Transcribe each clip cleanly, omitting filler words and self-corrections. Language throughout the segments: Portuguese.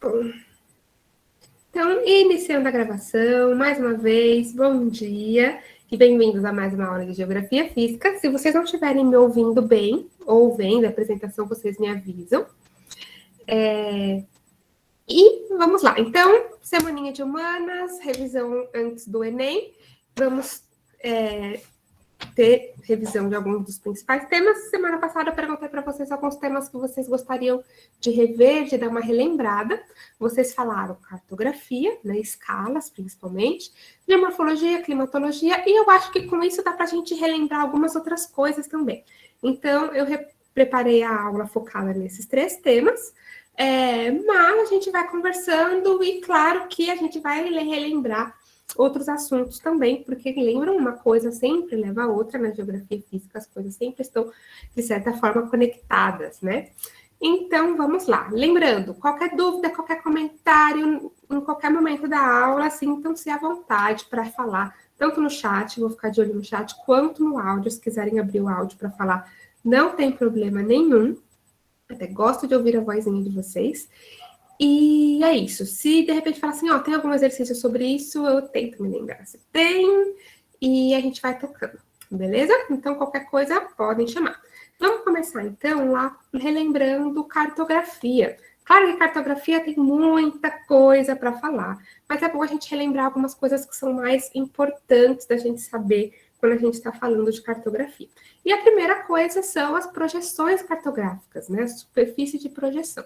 Bom, então, iniciando a gravação, mais uma vez, bom dia e bem-vindos a mais uma aula de Geografia Física. Se vocês não estiverem me ouvindo bem, ou vendo a apresentação, vocês me avisam. E vamos lá. Então, semaninha de humanas, revisão antes do Enem. Vamos ter revisão de alguns dos principais temas. Semana passada eu perguntei para vocês alguns temas que vocês gostariam de rever, de dar uma relembrada. Vocês falaram cartografia, né, escalas principalmente, geomorfologia, climatologia, e eu acho que com isso dá para a gente relembrar algumas outras coisas também. Então, eu preparei a aula focada nesses 3 temas, mas a gente vai conversando e claro que a gente vai relembrar outros assuntos também, porque lembram, uma coisa sempre leva a outra na geografia física, as coisas sempre estão, de certa forma, conectadas, né? Então, vamos lá. Lembrando, qualquer dúvida, qualquer comentário, em qualquer momento da aula, sintam-se à vontade para falar, tanto no chat, vou ficar de olho no chat, quanto no áudio, se quiserem abrir o áudio para falar, não tem problema nenhum. Até gosto de ouvir a vozinha de vocês. E é isso. Se de repente falar assim, ó, tem algum exercício sobre isso, eu tento me lembrar se tem, e a gente vai tocando, beleza? Então, qualquer coisa, podem chamar. Vamos começar, então, lá relembrando cartografia. Claro que cartografia tem muita coisa para falar, mas é bom a gente relembrar algumas coisas que são mais importantes da gente saber quando a gente está falando de cartografia. E a primeira coisa são as projeções cartográficas, né? A superfície de projeção.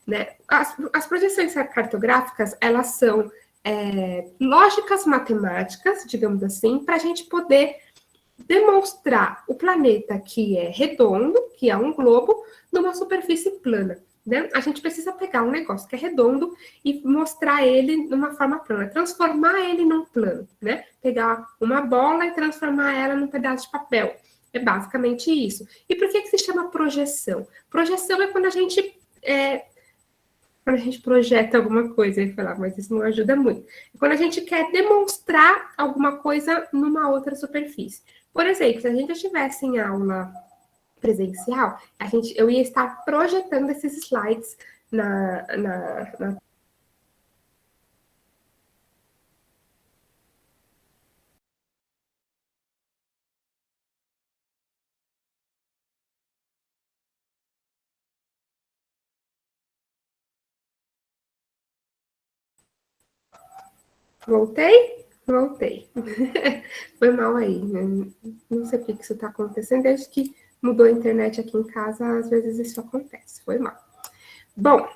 Né? As projeções cartográficas, elas são lógicas matemáticas, digamos assim, para a gente poder demonstrar o planeta que é redondo, que é um globo, numa superfície plana. Né? A gente precisa pegar um negócio que é redondo e mostrar ele numa forma plana, transformar ele num plano, né? Pegar uma bola e transformar ela num pedaço de papel. É basicamente isso. E por que se chama projeção? Projeção é quando a gente projeta alguma coisa, e falar, mas isso não ajuda muito. Quando a gente quer demonstrar alguma coisa numa outra superfície. Por exemplo, se a gente estivesse em aula presencial, eu ia estar projetando esses slides na Voltei? Voltei. Foi mal aí. Não sei por que isso está acontecendo. Desde que mudou a internet aqui em casa, às vezes isso acontece. Foi mal. Bom,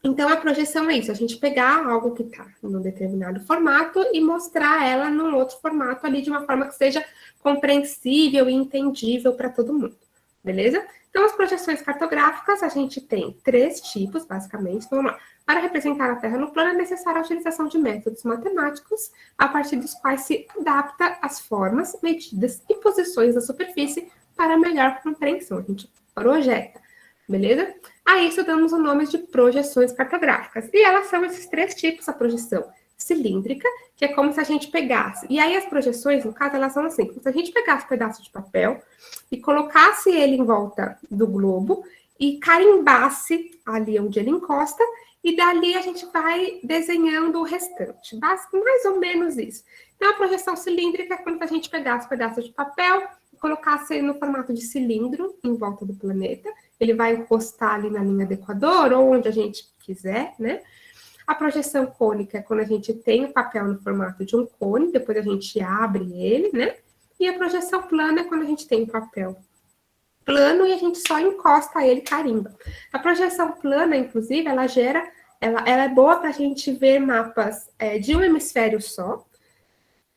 então a projeção é isso. A gente pegar algo que está num determinado formato e mostrar ela num outro formato ali de uma forma que seja compreensível e entendível para todo mundo. Beleza? Então, as projeções cartográficas, a gente tem 3 tipos, basicamente. Vamos lá. Para representar a Terra no plano, é necessária a utilização de métodos matemáticos, a partir dos quais se adapta as formas, medidas e posições da superfície para melhor compreensão. A gente projeta, beleza? A isso damos o nome de projeções cartográficas. E elas são esses 3 tipos: a projeção cilíndrica, que é como se a gente pegasse. E aí as projeções, no caso, elas são assim: como se a gente pegasse um pedaço de papel e colocasse ele em volta do globo e carimbasse ali onde ele encosta, e dali a gente vai desenhando o restante. Mais ou menos isso. Então, a projeção cilíndrica é quando a gente pegasse pedaços de papel e colocasse no formato de cilindro em volta do planeta. Ele vai encostar ali na linha do Equador, ou onde a gente quiser, né? A projeção cônica é quando a gente tem o papel no formato de um cone, depois a gente abre ele, né? E a projeção plana é quando a gente tem o papel plano e a gente só encosta ele, carimba. A projeção plana, inclusive, ela é boa para a gente ver mapas de um hemisfério só.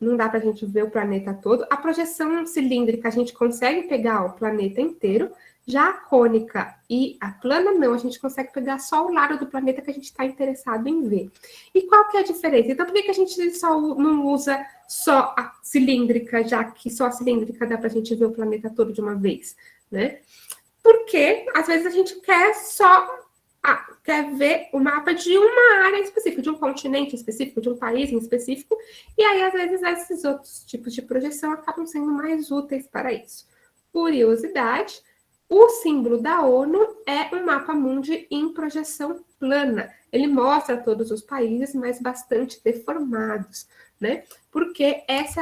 Não dá para a gente ver o planeta todo. A projeção cilíndrica, a gente consegue pegar o planeta inteiro. Já a cônica e a plana, não, a gente consegue pegar só o lado do planeta que a gente está interessado em ver. E qual que é a diferença? Então, por que a gente só não usa só a cilíndrica, já que só a cilíndrica dá para a gente ver o planeta todo de uma vez, né? Porque, às vezes, a gente quer ver o mapa de uma área específica, de um continente específico, de um país em específico, e aí, às vezes, esses outros tipos de projeção acabam sendo mais úteis para isso. Curiosidade, o símbolo da ONU é um mapa mundi em projeção plana. Ele mostra todos os países, mas bastante deformados, né? Porque esse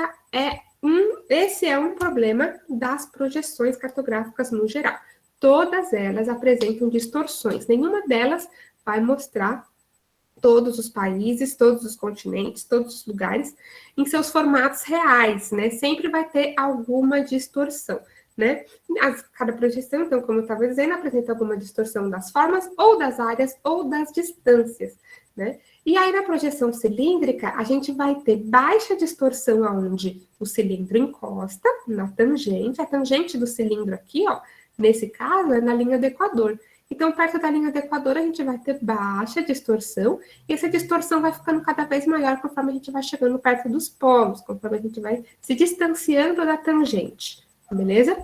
é um problema das projeções cartográficas no geral. Todas elas apresentam distorções. Nenhuma delas vai mostrar todos os países, todos os continentes, todos os lugares em seus formatos reais, né? Sempre vai ter alguma distorção, né? Cada projeção, então, como eu estava dizendo, apresenta alguma distorção das formas, ou das áreas, ou das distâncias, né? E aí, na projeção cilíndrica, a gente vai ter baixa distorção aonde o cilindro encosta, na tangente. A tangente do cilindro aqui, ó, nesse caso, é na linha do Equador. Então, perto da linha do Equador, a gente vai ter baixa distorção, e essa distorção vai ficando cada vez maior conforme a gente vai chegando perto dos polos, conforme a gente vai se distanciando da tangente, beleza?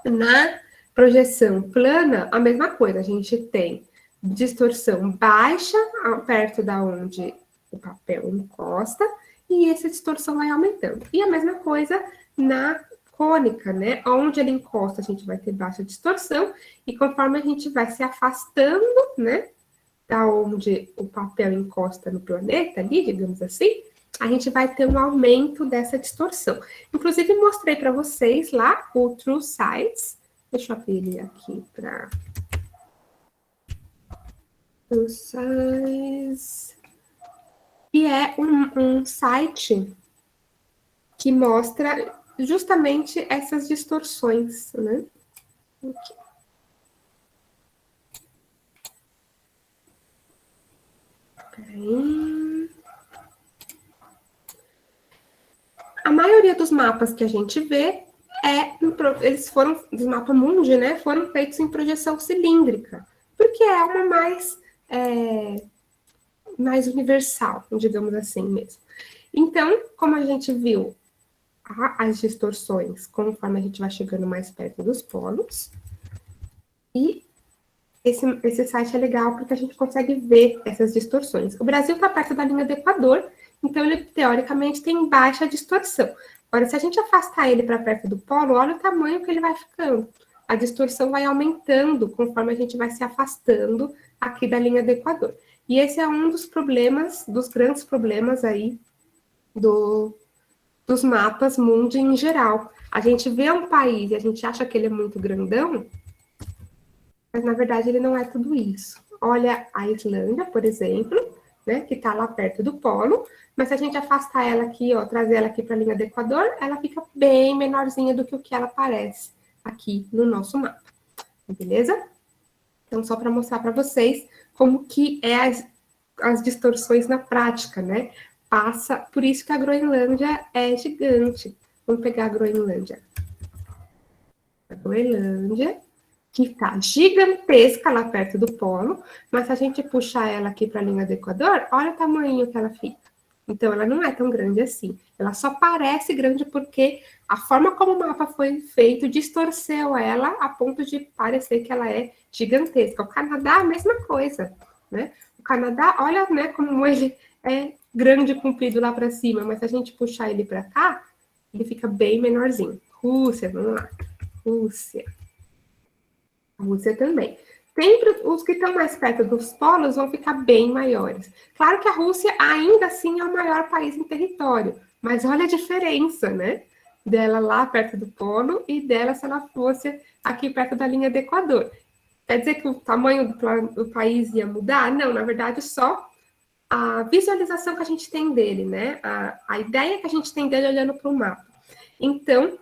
Na projeção plana, a mesma coisa, a gente tem distorção baixa perto da onde o papel encosta, e essa distorção vai aumentando. E a mesma coisa na cônica, né? Onde ele encosta, a gente vai ter baixa distorção, e conforme a gente vai se afastando, né? Da onde o papel encosta no planeta, ali, digamos assim, a gente vai ter um aumento dessa distorção. Inclusive, mostrei para vocês lá o True Size. Deixa eu abrir ele aqui para... True Size. E é um site que mostra justamente essas distorções, né? Aqui. Peraí. A maioria dos mapas que a gente vê eles foram, dos mapas mundi, né? Foram feitos em projeção cilíndrica, porque é uma mais universal, digamos assim mesmo. Então, como a gente viu as distorções conforme a gente vai chegando mais perto dos polos, e esse site é legal porque a gente consegue ver essas distorções. O Brasil está perto da linha do Equador, então ele, teoricamente, tem baixa distorção. Agora, se a gente afastar ele para perto do polo, olha o tamanho que ele vai ficando. A distorção vai aumentando conforme a gente vai se afastando aqui da linha do Equador. E esse é um dos problemas, dos grandes problemas aí dos mapas mundi em geral. A gente vê um país e a gente acha que ele é muito grandão, mas na verdade ele não é tudo isso. Olha a Islândia, por exemplo, né, que está lá perto do polo, mas se a gente afastar ela aqui, ó, trazer ela aqui para a linha do Equador, ela fica bem menorzinha do que o que ela parece aqui no nosso mapa, beleza? Então, só para mostrar para vocês como que é as distorções na prática, né? Por isso que a Groenlândia é gigante. Vamos pegar a Groenlândia. A Groenlândia, que está gigantesca lá perto do polo, mas se a gente puxar ela aqui para a linha do Equador, olha o tamanho que ela fica. Então, ela não é tão grande assim. Ela só parece grande porque a forma como o mapa foi feito distorceu ela a ponto de parecer que ela é gigantesca. O Canadá, a mesma coisa, né? O Canadá, olha, né, como ele é grande e comprido lá para cima, mas se a gente puxar ele para cá, ele fica bem menorzinho. Rússia, vamos lá. Rússia. A Rússia também. Sempre os que estão mais perto dos polos vão ficar bem maiores. Claro que a Rússia ainda assim é o maior país em território, mas olha a diferença, né? Dela lá perto do polo e dela se ela fosse aqui perto da linha do Equador. Quer dizer que o tamanho do país ia mudar? Não, na verdade, só a visualização que a gente tem dele, né? A ideia que a gente tem dele olhando para o mapa. Então,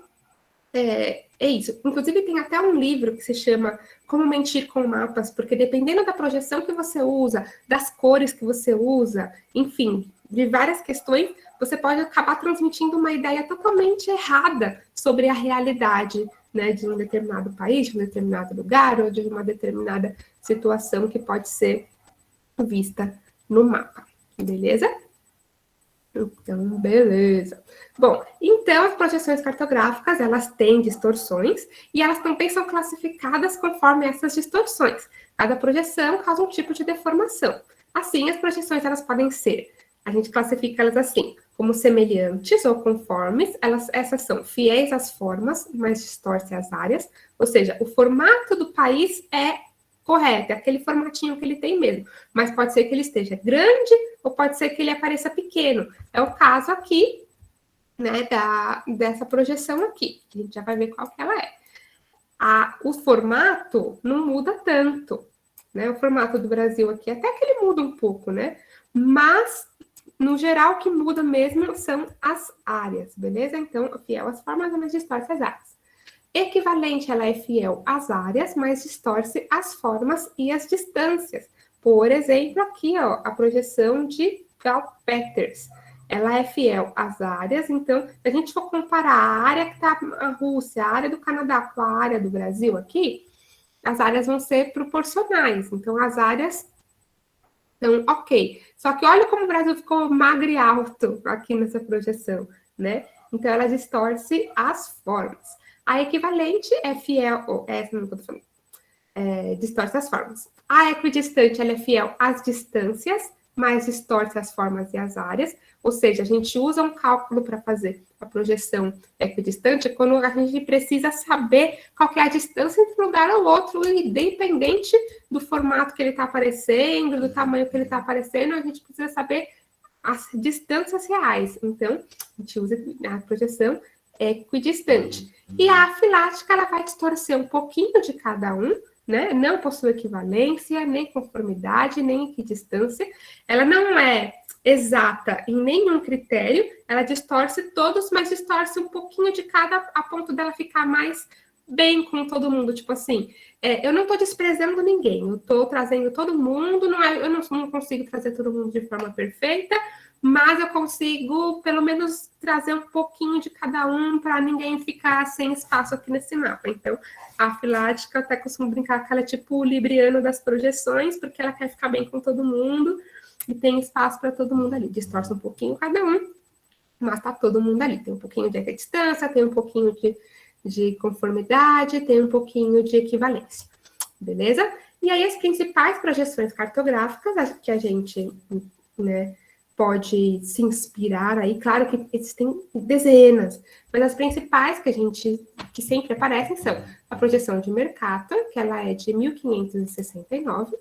é isso. Inclusive, tem até um livro que se chama Como Mentir com Mapas, porque dependendo da projeção que você usa, das cores que você usa, enfim, de várias questões, você pode acabar transmitindo uma ideia totalmente errada sobre a realidade, né, de um determinado país, de um determinado lugar, ou de uma determinada situação que pode ser vista no mapa. Beleza? Então, beleza. Bom, então as projeções cartográficas, elas têm distorções e elas também são classificadas conforme essas distorções. Cada projeção causa um tipo de deformação. Assim, as projeções, elas podem ser, a gente classifica elas assim, como semelhantes ou conformes, essas são fiéis às formas, mas distorcem as áreas, ou seja, o formato do país é correto, é aquele formatinho que ele tem mesmo. Mas pode ser que ele esteja grande ou pode ser que ele apareça pequeno. É o caso aqui, né, dessa projeção aqui. A gente já vai ver qual que ela é. O formato não muda tanto, né? O formato do Brasil aqui, até que ele muda um pouco, né? Mas, no geral, o que muda mesmo são as áreas, beleza? Então, fiel às formas, mas distorce as áreas. Equivalente, ela é fiel às áreas, mas distorce as formas e as distâncias. Por exemplo, aqui, ó, a projeção de Gauss-Peters. Ela é fiel às áreas, então, se a gente for comparar a área que está na Rússia, a área do Canadá com a área do Brasil aqui, as áreas vão ser proporcionais. Então, as áreas estão ok. Só que olha como o Brasil ficou magro e alto aqui nessa projeção, né? Então, ela distorce as formas. A equivalente é fiel, essa não estou falando, distorce as formas. A equidistante, ela é fiel às distâncias, mas distorce as formas e as áreas, ou seja, a gente usa um cálculo para fazer a projeção equidistante quando a gente precisa saber qual que é a distância entre um lugar ou outro, independente do formato que ele está aparecendo, do tamanho que ele está aparecendo, a gente precisa saber as distâncias reais. Então, a gente usa a projeção equidistante. E a afilática, ela vai distorcer um pouquinho de cada um, né? Não possui equivalência, nem conformidade, nem equidistância. Ela não é exata em nenhum critério, ela distorce todos, mas distorce um pouquinho de cada, a ponto dela ficar mais bem com todo mundo. Tipo assim, eu não estou desprezando ninguém, eu estou trazendo todo mundo, eu não consigo trazer todo mundo de forma perfeita, mas eu consigo, pelo menos, trazer um pouquinho de cada um para ninguém ficar sem espaço aqui nesse mapa. Então, a afilática, eu até costumo brincar que ela é tipo o libriano das projeções, porque ela quer ficar bem com todo mundo e tem espaço para todo mundo ali. Distorce um pouquinho cada um, mas tá todo mundo ali. Tem um pouquinho de equidistância, tem um pouquinho de conformidade, tem um pouquinho de equivalência. Beleza? E aí, as principais projeções cartográficas que a gente, né, pode se inspirar aí, claro que existem dezenas, mas as principais que sempre aparecem são a projeção de Mercator, que ela é de 1569,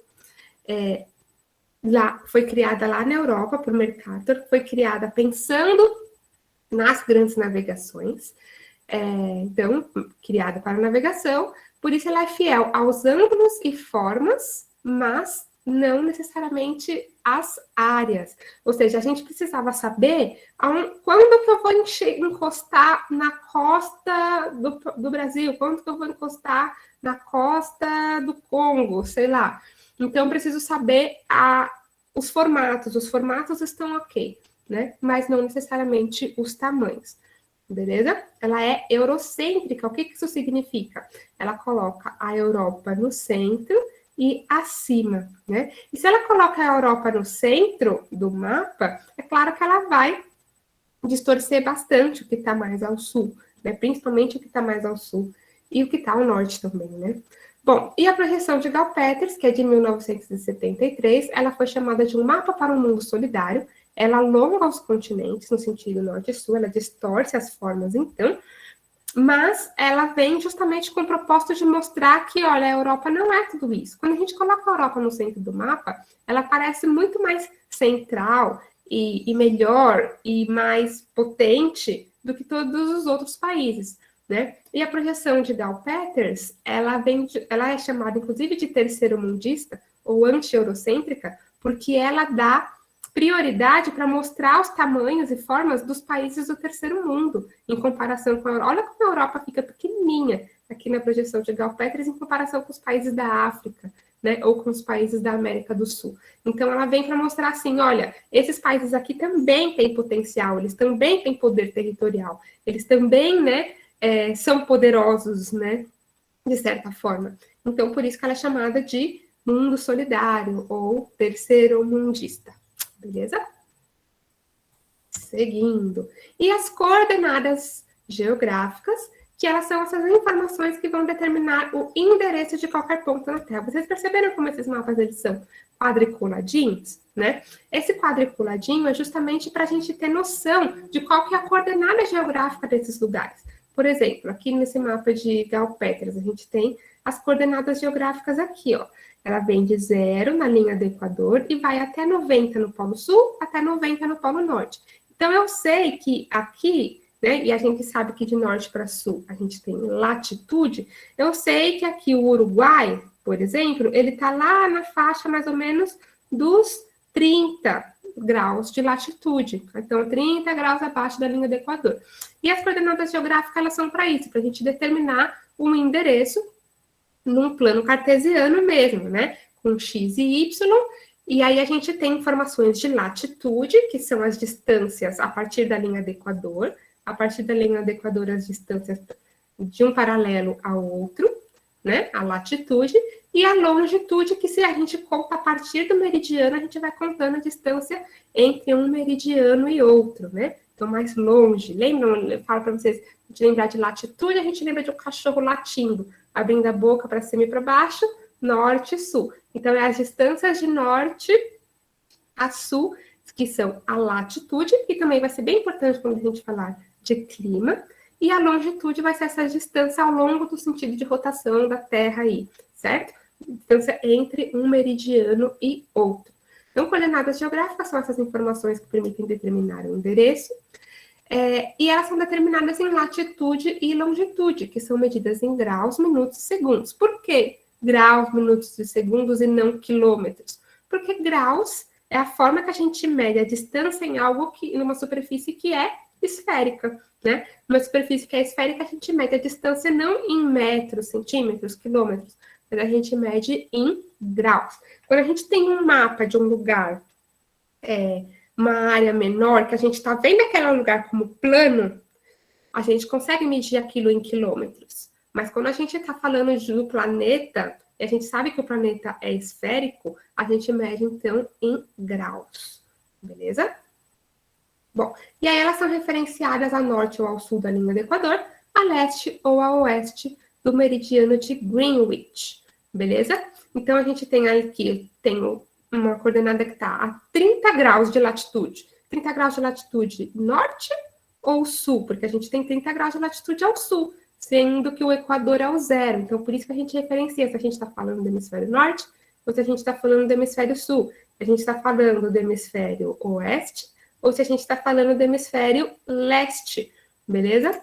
foi criada lá na Europa por Mercator, foi criada pensando nas grandes navegações, então, criada para navegação, por isso ela é fiel aos ângulos e formas, mas não necessariamente as áreas. Ou seja, a gente precisava saber quando que eu vou encostar na costa do Brasil, quando que eu vou encostar na costa do Congo, sei lá. Então, eu preciso saber os formatos. Os formatos estão ok, né? Mas não necessariamente os tamanhos. Beleza? Ela é eurocêntrica. O que isso significa? Ela coloca a Europa no centro e acima, né? E se ela coloca a Europa no centro do mapa, é claro que ela vai distorcer bastante o que está mais ao sul, né? Principalmente o que está mais ao sul e o que está ao norte também, né? Bom, e a projeção de Gauss-Peters, que é de 1973, ela foi chamada de um mapa para um mundo solidário. Ela alonga os continentes no sentido norte e sul, ela distorce as formas, então, mas ela vem justamente com o propósito de mostrar que, olha, a Europa não é tudo isso. Quando a gente coloca a Europa no centro do mapa, ela parece muito mais central e melhor e mais potente do que todos os outros países, né? E a projeção de Gauss-Peters, ela é chamada, inclusive, de terceiro-mundista ou anti-eurocêntrica, porque ela dá prioridade para mostrar os tamanhos e formas dos países do terceiro mundo, em comparação com a Europa. Olha como a Europa fica pequenininha aqui na projeção de Gauss-Peters em comparação com os países da África, né, ou com os países da América do Sul. Então, ela vem para mostrar assim, olha, esses países aqui também têm potencial, eles também têm poder territorial, eles também, né, são poderosos, né, de certa forma. Então, por isso que ela é chamada de mundo solidário ou terceiro mundista. Beleza? Seguindo. E as coordenadas geográficas, que elas são essas informações que vão determinar o endereço de qualquer ponto na Terra. Vocês perceberam como esses mapas eles são quadriculadinhos, né? Esse quadriculadinho é justamente para a gente ter noção de qual que é a coordenada geográfica desses lugares. Por exemplo, aqui nesse mapa de Gauss-Peters, a gente tem as coordenadas geográficas aqui, ó. Ela vem de 0 na linha do Equador e vai até 90 no Polo Sul, até 90 no Polo Norte. Então, eu sei que aqui, né, e a gente sabe que de norte para sul a gente tem latitude, eu sei que aqui o Uruguai, por exemplo, ele está lá na faixa mais ou menos dos 30 graus de latitude. Então, 30 graus abaixo da linha do Equador. E as coordenadas geográficas, elas são para isso, para a gente determinar um endereço num plano cartesiano mesmo, né? Com x e y, e aí a gente tem informações de latitude, que são as distâncias a partir da linha do Equador, a partir da linha do Equador as distâncias de um paralelo ao outro, né? A latitude, e a longitude, que se a gente conta a partir do meridiano, a gente vai contando a distância entre um meridiano e outro, né? Então, mais longe. Lembram? Eu falo para vocês, a gente lembrar de latitude, a gente lembra de um cachorro latindo, abrindo a boca para cima e para baixo, norte e sul. Então, é as distâncias de norte a sul, que são a latitude, e também vai ser bem importante quando a gente falar de clima, e a longitude vai ser essa distância ao longo do sentido de rotação da Terra aí, certo? Distância entre um meridiano e outro. Então, coordenadas geográficas são essas informações que permitem determinar o endereço, e elas são determinadas em latitude e longitude, que são medidas em graus, minutos e segundos. Por que graus, minutos e segundos e não quilômetros? Porque graus é a forma que a gente mede a distância em algo que, numa superfície que é esférica, né? Numa superfície que é esférica, a gente mede a distância não em metros, centímetros, quilômetros, mas a gente mede em graus. Quando a gente tem um mapa de um lugar, uma área menor, que a gente está vendo aquele lugar como plano, a gente consegue medir aquilo em quilômetros. Mas quando a gente está falando do planeta, e a gente sabe que o planeta é esférico, a gente mede, então, em graus. Beleza? Bom, e aí elas são referenciadas a norte ou ao sul da linha do Equador, a leste ou a oeste do meridiano de Greenwich. Beleza? Então, a gente tem aqui, tem uma coordenada que está a 30 graus de latitude. 30 graus de latitude norte ou sul? Porque a gente tem 30 graus de latitude ao sul, sendo que o Equador é o zero. Então, por isso que a gente referencia se a gente está falando do hemisfério norte ou se a gente está falando do hemisfério sul. Se a gente está falando do hemisfério oeste ou se a gente está falando do hemisfério leste, beleza?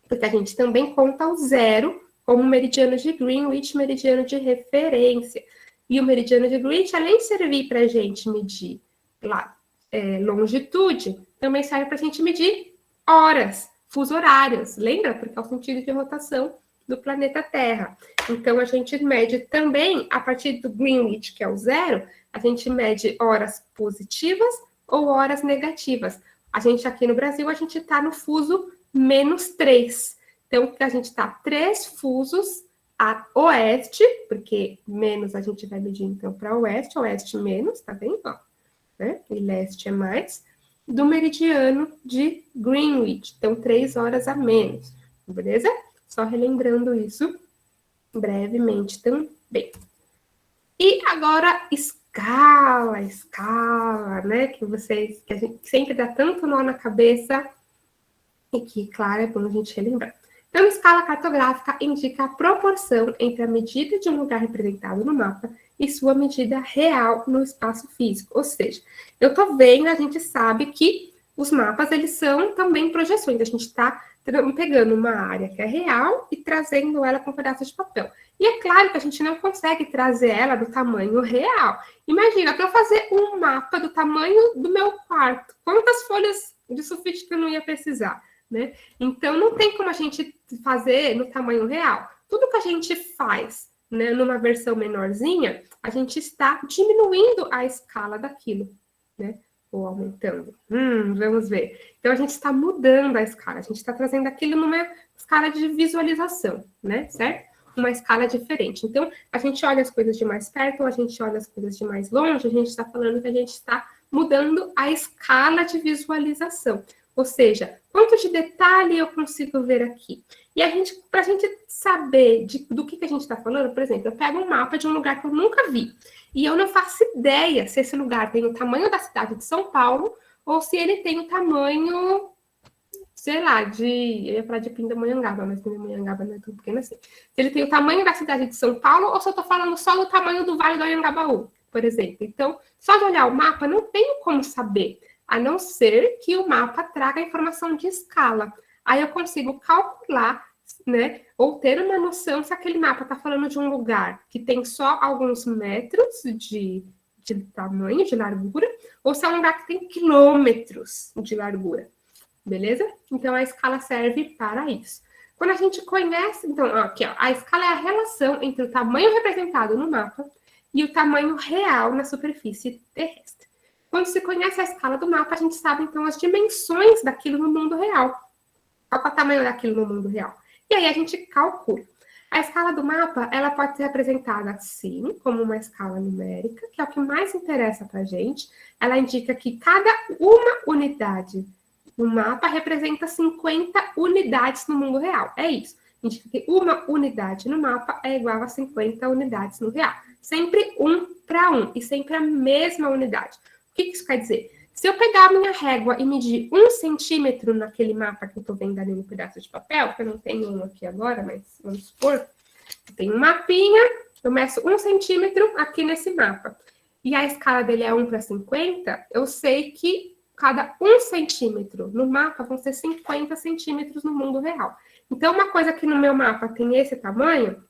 Porque a gente também conta o zero como meridiano de Greenwich, meridiano de referência. E o meridiano de Greenwich, além de servir para a gente medir longitude, também serve para a gente medir horas, fuso horários. Lembra? Porque é o sentido de rotação do planeta Terra. Então, a gente mede também, a partir do Greenwich, que é o zero, a gente mede horas positivas ou horas negativas. A gente aqui no Brasil, a gente está no fuso -3. Então, a gente está 3 fusos a oeste, porque menos a gente vai medir, então, para oeste menos, tá vendo? Ó, né? E leste é mais, do meridiano de Greenwich. Então, 3 horas a menos, beleza? Só relembrando isso brevemente também. E agora, escala, né? Que a gente sempre dá tanto nó na cabeça e que, claro, é bom a gente relembrar. Então, escala cartográfica indica a proporção entre a medida de um lugar representado no mapa e sua medida real no espaço físico. Ou seja, eu estou vendo, a gente sabe que os mapas, eles são também projeções. A gente está pegando uma área que é real e trazendo ela com pedaços de papel. E é claro que a gente não consegue trazer ela do tamanho real. Imagina, para eu fazer um mapa do tamanho do meu quarto, quantas folhas de sulfite que eu não ia precisar? Né? Então, não tem como a gente fazer no tamanho real. Tudo que a gente faz, né, numa versão menorzinha, a gente está diminuindo a escala daquilo, né? Ou aumentando. Vamos ver. Então, a gente está mudando a escala. A gente está trazendo aquilo numa escala de visualização, né? Certo? Uma escala diferente. Então, a gente olha as coisas de mais perto, a gente olha as coisas de mais longe, a gente está falando que a gente está mudando a escala de visualização. Ou seja, quanto de detalhe eu consigo ver aqui? E para a gente saber do que a gente está falando, por exemplo, eu pego um mapa de um lugar que eu nunca vi e eu não faço ideia se esse lugar tem o tamanho da cidade de São Paulo ou se ele tem o tamanho, sei lá, eu ia falar de Pindamonhangaba, mas Pindamonhangaba não é tão pequeno assim. Se ele tem o tamanho da cidade de São Paulo, ou se eu estou falando só do tamanho do Vale do Anhangabaú, por exemplo. Então, só de olhar o mapa, não tenho como saber, a não ser que o mapa traga informação de escala. Aí eu consigo calcular, né, ou ter uma noção se aquele mapa está falando de um lugar que tem só alguns metros de tamanho, de largura, ou se é um lugar que tem quilômetros de largura. Beleza? Então, a escala serve para isso. Quando a gente conhece... Então, aqui, ó, a escala é a relação entre o tamanho representado no mapa e o tamanho real na superfície terrestre. Quando se conhece a escala do mapa, a gente sabe, então, as dimensões daquilo no mundo real. Qual é o tamanho daquilo no mundo real? E aí, a gente calcula. A escala do mapa, ela pode ser representada assim, como uma escala numérica, que é o que mais interessa para a gente. Ela indica que cada uma unidade no mapa representa 50 unidades no mundo real. É isso. Indica que uma unidade no mapa é igual a 50 unidades no real. Sempre 1 para 1 e sempre a mesma unidade. O que isso quer dizer? Se eu pegar a minha régua e medir 1 centímetro naquele mapa que eu estou vendo ali no pedaço de papel, que eu não tenho um aqui agora, mas vamos supor, eu tenho um mapinha, eu meço 1 centímetro aqui nesse mapa. E a escala dele é 1 para 50, eu sei que cada 1 centímetro no mapa vão ser 50 centímetros no mundo real. Então, uma coisa que no meu mapa tem esse tamanho,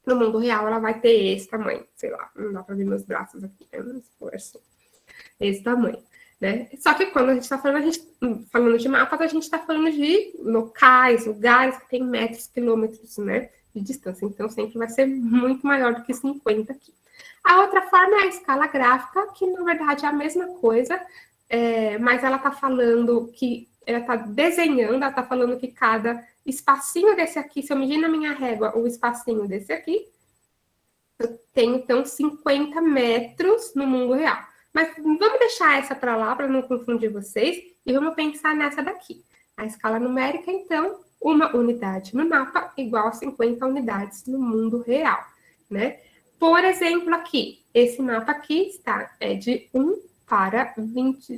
no mundo real ela vai ter esse tamanho. Sei lá, não dá para ver meus braços aqui, né? Vamos supor assim. Esse tamanho, né? Só que quando a gente está falando de mapas, a gente está falando de locais, lugares que tem metros, quilômetros, né? De distância. Então, sempre vai ser muito maior do que 50 aqui. A outra forma é a escala gráfica, que na verdade é a mesma coisa, mas ela está falando que ela está desenhando, ela está falando que cada espacinho desse aqui, se eu medir na minha régua o espacinho desse aqui, eu tenho então 50 metros no mundo real. Mas vamos deixar essa para lá, para não confundir vocês, e vamos pensar nessa daqui. A escala numérica, então, uma unidade no mapa igual a 50 unidades no mundo real, né? Por exemplo, aqui, esse mapa aqui é de 1 para 20...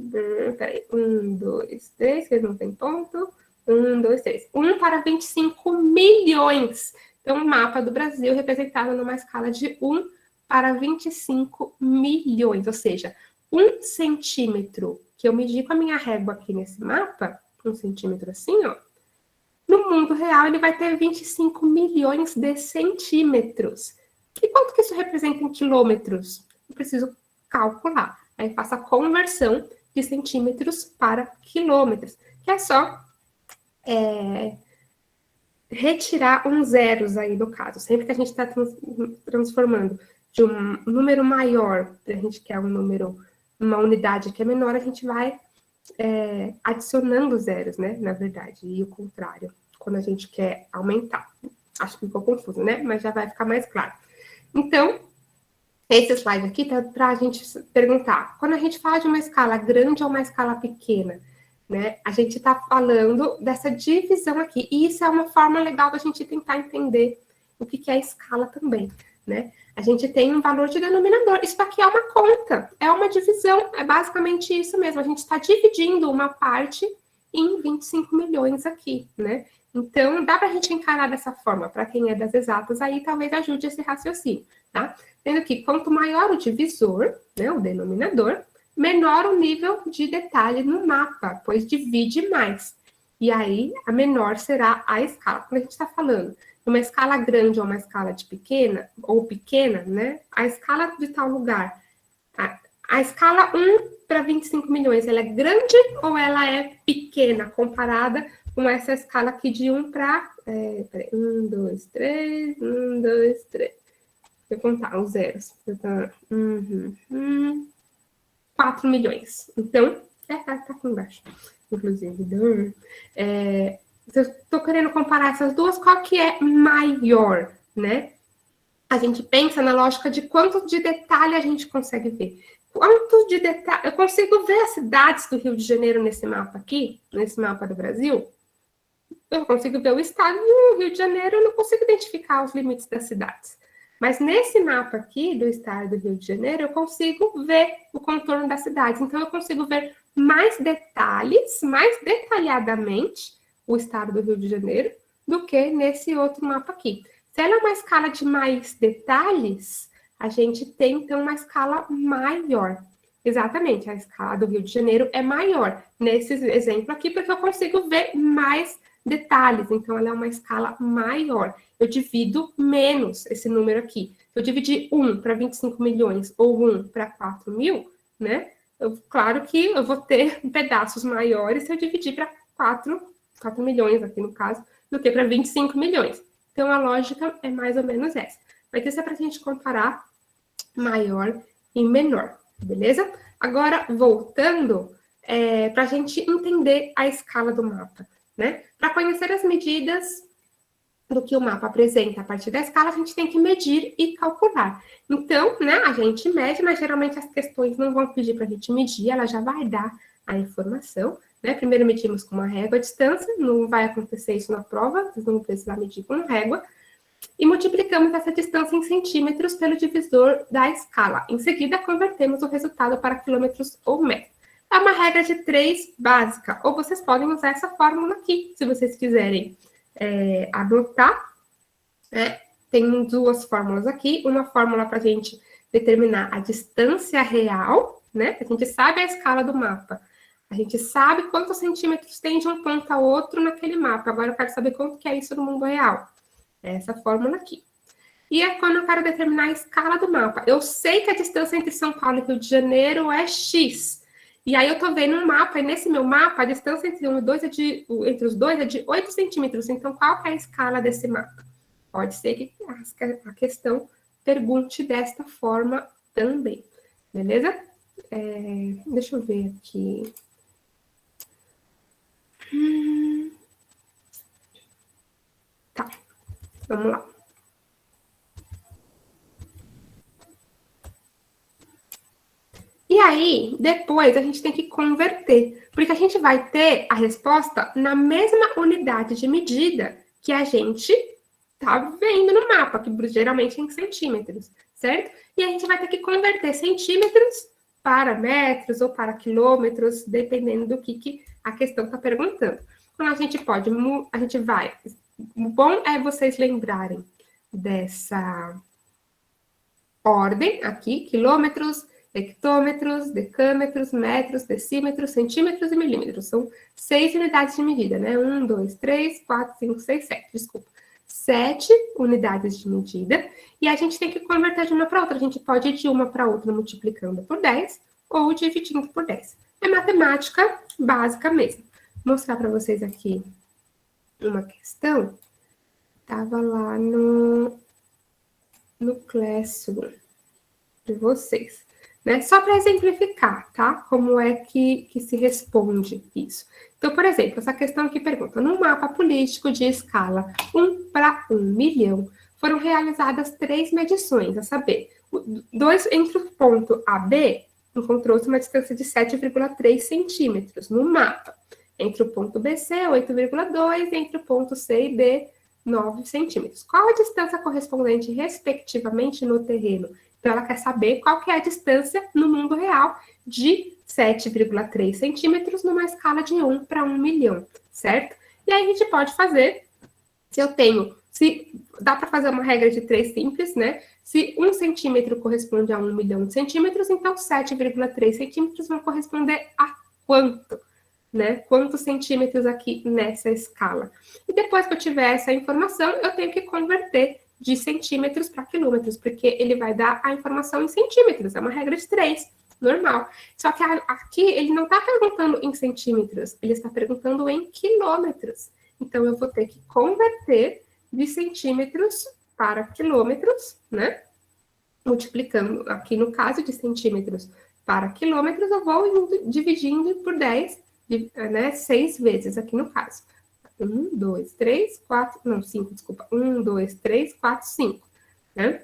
Peraí, 1, 2, 3, que não tem ponto. 1, 2, 3. 1 para 25 milhões. Então, o mapa do Brasil representado numa escala de 1 para 25 milhões. Ou seja, 1 centímetro que eu medi com a minha régua aqui nesse mapa, 1 centímetro assim, ó, no mundo real ele vai ter 25 milhões de centímetros. E quanto que isso representa em quilômetros? Eu preciso calcular. Aí faço a conversão de centímetros para quilômetros, que é só retirar uns zeros aí no caso. Sempre que a gente está transformando de um número maior, a gente quer um número, uma unidade que é menor, a gente vai adicionando zeros, né? Na verdade, e o contrário, quando a gente quer aumentar. Acho que ficou confuso, né? Mas já vai ficar mais claro. Então, esse slide aqui tá para a gente perguntar, quando a gente fala de uma escala grande ou uma escala pequena, né? A gente está falando dessa divisão aqui, e isso é uma forma legal da gente tentar entender o que é a escala também, né? A gente tem um valor de denominador, isso aqui é uma conta, é uma divisão, é basicamente isso mesmo, a gente está dividindo uma parte em 25 milhões aqui, né? Então, dá para a gente encarar dessa forma, para quem é das exatas, aí talvez ajude esse raciocínio, tá? Sendo que quanto maior o divisor, né, o denominador, menor o nível de detalhe no mapa, pois divide mais. E aí, a menor será a escala. Quando a gente está falando de uma escala grande ou uma escala de pequena, né? A escala de tal lugar, a escala 1 para 25 milhões, ela é grande ou ela é pequena comparada com essa escala aqui de 1 para... 1, 2, 3, 1, 2, 3. Vou contar os zeros. 4 milhões. Então, tá aqui embaixo, inclusive. Se eu estou querendo comparar essas duas, qual que é maior, né? A gente pensa na lógica de quanto de detalhe a gente consegue ver. Quanto de detalhe... Eu consigo ver as cidades do Rio de Janeiro nesse mapa aqui, nesse mapa do Brasil? Eu consigo ver o estado do Rio de Janeiro, eu não consigo identificar os limites das cidades. Mas nesse mapa aqui do estado do Rio de Janeiro, eu consigo ver o contorno das cidades. Então, eu consigo ver mais detalhes, mais detalhadamente, o estado do Rio de Janeiro do que nesse outro mapa aqui. Se ela é uma escala de mais detalhes, a gente tem, então, uma escala maior. Exatamente, a escala do Rio de Janeiro é maior nesse exemplo aqui, porque eu consigo ver mais detalhes, então ela é uma escala maior. Eu divido menos esse número aqui. Se eu dividir 1 para 25 milhões ou 1 para 4 mil, né? Claro que eu vou ter pedaços maiores se eu dividir para 4 milhões aqui no caso, do que para 25 milhões. Então, a lógica é mais ou menos essa. Mas isso é para a gente comparar maior e menor, beleza? Agora, voltando, para a gente entender a escala do mapa, né? Para conhecer as medidas do que o mapa apresenta a partir da escala, a gente tem que medir e calcular. Então, né, a gente mede, mas geralmente as questões não vão pedir para a gente medir, ela já vai dar a informação, né? Primeiro medimos com uma régua a distância, não vai acontecer isso na prova, vocês vão precisar medir com régua, e multiplicamos essa distância em centímetros pelo divisor da escala. Em seguida, convertemos o resultado para quilômetros ou metros. É uma regra de 3 básica, ou vocês podem usar essa fórmula aqui, se vocês quiserem anotar. Tem 2 fórmulas aqui, uma fórmula para a gente determinar a distância real, né? A gente sabe a escala do mapa, a gente sabe quantos centímetros tem de um ponto a outro naquele mapa. Agora eu quero saber quanto que é isso no mundo real. É essa fórmula aqui. E é quando eu quero determinar a escala do mapa. Eu sei que a distância entre São Paulo e Rio de Janeiro é X. E aí eu tô vendo um mapa, e nesse meu mapa, a distância entre entre os dois é de 8 centímetros. Então, qual que é a escala desse mapa? Pode ser que a questão pergunte desta forma também. Beleza? Deixa eu ver aqui. Tá. Vamos lá. E aí, depois a gente tem que converter, porque a gente vai ter a resposta na mesma unidade de medida que a gente tá vendo no mapa, que geralmente é em centímetros, certo? E a gente vai ter que converter centímetros para metros ou para quilômetros, dependendo do que a questão está perguntando. Então, a gente vai. O bom é vocês lembrarem dessa ordem aqui, quilômetros, hectômetros, decâmetros, metros, decímetros, centímetros e milímetros. São 6 unidades de medida, né? 1, 2, 3, 4, 5, 6, 7, desculpa. 7 unidades de medida, e a gente tem que converter de uma para outra. A gente pode ir de uma para outra multiplicando por 10 ou dividindo por 10. É matemática básica mesmo. Vou mostrar para vocês aqui uma questão. Estava lá no Classroom de vocês, né? Só para exemplificar, tá? Como é que se responde isso. Então, por exemplo, essa questão aqui pergunta: num mapa político de escala 1 para 1 milhão, foram realizadas 3 medições, a saber, entre o ponto A e B, encontrou-se uma distância de 7,3 centímetros no mapa. Entre o ponto BC, 8,2, entre o ponto C e D, 9 centímetros. Qual a distância correspondente, respectivamente, no terreno? Então, ela quer saber qual que é a distância no mundo real de 7,3 centímetros numa escala de 1 para 1 milhão, certo? E aí a gente pode fazer, se dá para fazer uma regra de 3 simples, né? Se 1 centímetro corresponde a 1 milhão de centímetros, então 7,3 centímetros vão corresponder a quanto? Né? Quantos centímetros aqui nessa escala? E depois que eu tiver essa informação, eu tenho que converter de centímetros para quilômetros, porque ele vai dar a informação em centímetros, é uma regra de 3, normal. Só que aqui ele não está perguntando em centímetros, ele está perguntando em quilômetros. Então, eu vou ter que converter de centímetros para quilômetros, né? Multiplicando, aqui no caso de centímetros para quilômetros, eu vou dividindo por 10, né? 6 vezes aqui no caso. 1, 2, 3, 4, não, 5, desculpa. 1, 2, 3, 4, 5, né?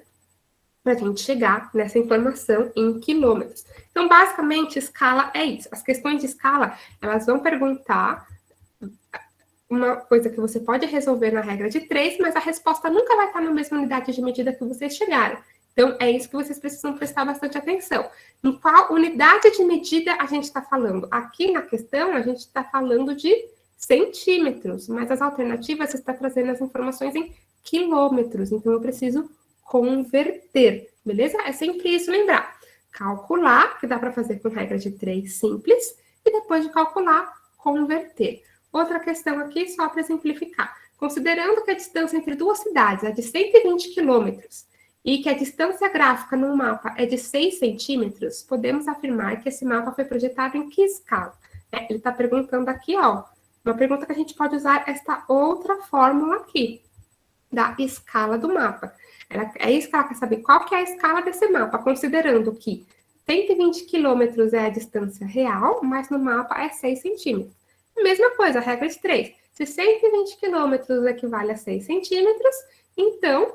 Para a gente chegar nessa informação em quilômetros. Então, basicamente, escala é isso. As questões de escala, elas vão perguntar uma coisa que você pode resolver na regra de 3, mas a resposta nunca vai estar na mesma unidade de medida que vocês chegaram. Então, é isso que vocês precisam prestar bastante atenção. Em qual unidade de medida a gente está falando? Aqui na questão, a gente está falando de centímetros, mas as alternativas está trazendo as informações em quilômetros, então eu preciso converter, beleza? É sempre isso lembrar. Calcular, que dá para fazer com regra de 3 simples, e depois de calcular, converter. Outra questão aqui, só para simplificar. Considerando que a distância entre duas cidades é de 120 quilômetros e que a distância gráfica no mapa é de 6 centímetros, podemos afirmar que esse mapa foi projetado em que escala? Ele está perguntando aqui, ó, uma pergunta que a gente pode usar esta outra fórmula aqui, da escala do mapa. É isso que ela quer saber, qual que é a escala desse mapa, considerando que 120 quilômetros é a distância real, mas no mapa é 6 centímetros. Mesma coisa, a regra de 3. Se 120 quilômetros equivale a 6 centímetros, então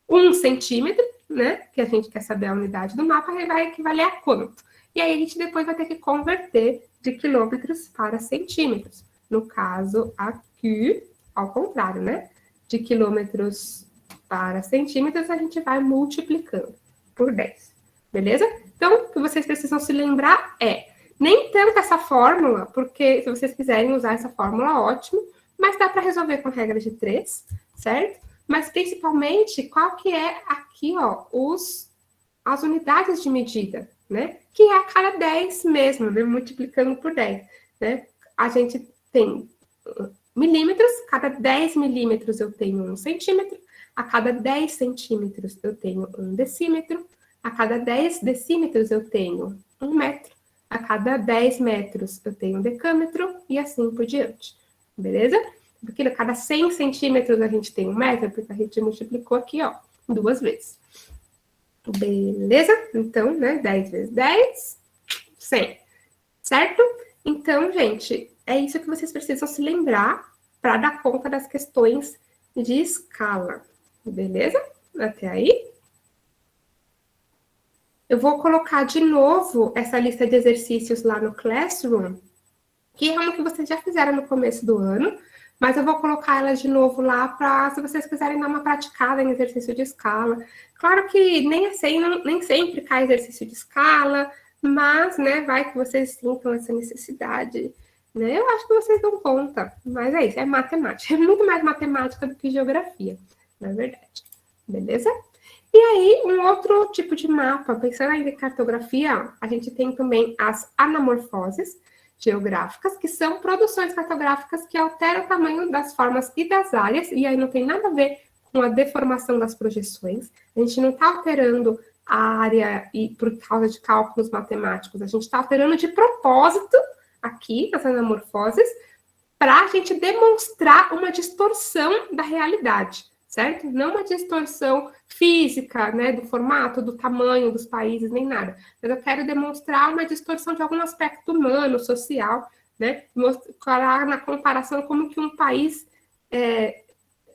1 centímetro, né, que a gente quer saber a unidade do mapa, vai equivaler a quanto? E aí a gente depois vai ter que converter de quilômetros para centímetros. No caso aqui, ao contrário, né? De quilômetros para centímetros, a gente vai multiplicando por 10. Beleza? Então, o que vocês precisam se lembrar é, nem tanto essa fórmula, porque se vocês quiserem usar essa fórmula, ótimo, mas dá para resolver com regra de 3, certo? Mas principalmente, qual que é aqui, ó, as unidades de medida, né? Que é a cada 10 mesmo, né? Multiplicando por 10, né? A gente tem milímetros, cada 10 milímetros eu tenho 1 centímetro, a cada 10 centímetros eu tenho 1 decímetro, a cada 10 decímetros eu tenho 1 metro, a cada 10 metros eu tenho 1 decâmetro e assim por diante, beleza? Porque a cada 100 centímetros a gente tem 1 metro, porque a gente multiplicou aqui, ó, 2 vezes. Beleza? Então, né, 10 vezes 10, 100, certo? Então, gente, é isso que vocês precisam se lembrar para dar conta das questões de escala, beleza? Até aí? Eu vou colocar de novo essa lista de exercícios lá no Classroom, que é uma que vocês já fizeram no começo do ano, mas eu vou colocar ela de novo lá para, se vocês quiserem dar uma praticada em exercício de escala. Claro que nem sempre cai exercício de escala, mas, né, vai que vocês sintam essa necessidade, né? Eu acho que vocês dão conta, mas é isso, é matemática. É muito mais matemática do que geografia, na verdade. Beleza? E aí, um outro tipo de mapa, pensando ainda em cartografia, a gente tem também as anamorfoses geográficas, que são produções cartográficas que alteram o tamanho das formas e das áreas, e aí não tem nada a ver com a deformação das projeções. A gente não está alterando a área e por causa de cálculos matemáticos, a gente está alterando de propósito aqui nas anamorfoses para a gente demonstrar uma distorção da realidade, certo? Não uma distorção física, né, do formato, do tamanho dos países, nem nada. Mas eu quero demonstrar uma distorção de algum aspecto humano, social, né? Mostrar na comparação como que um país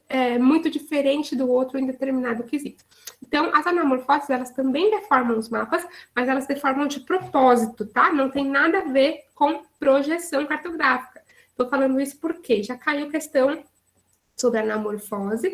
é muito diferente do outro em determinado quesito. Então, as anamorfoses, elas também deformam os mapas, mas elas deformam de propósito, tá? Não tem nada a ver com projeção cartográfica. Estou falando isso porque já caiu questão sobre anamorfose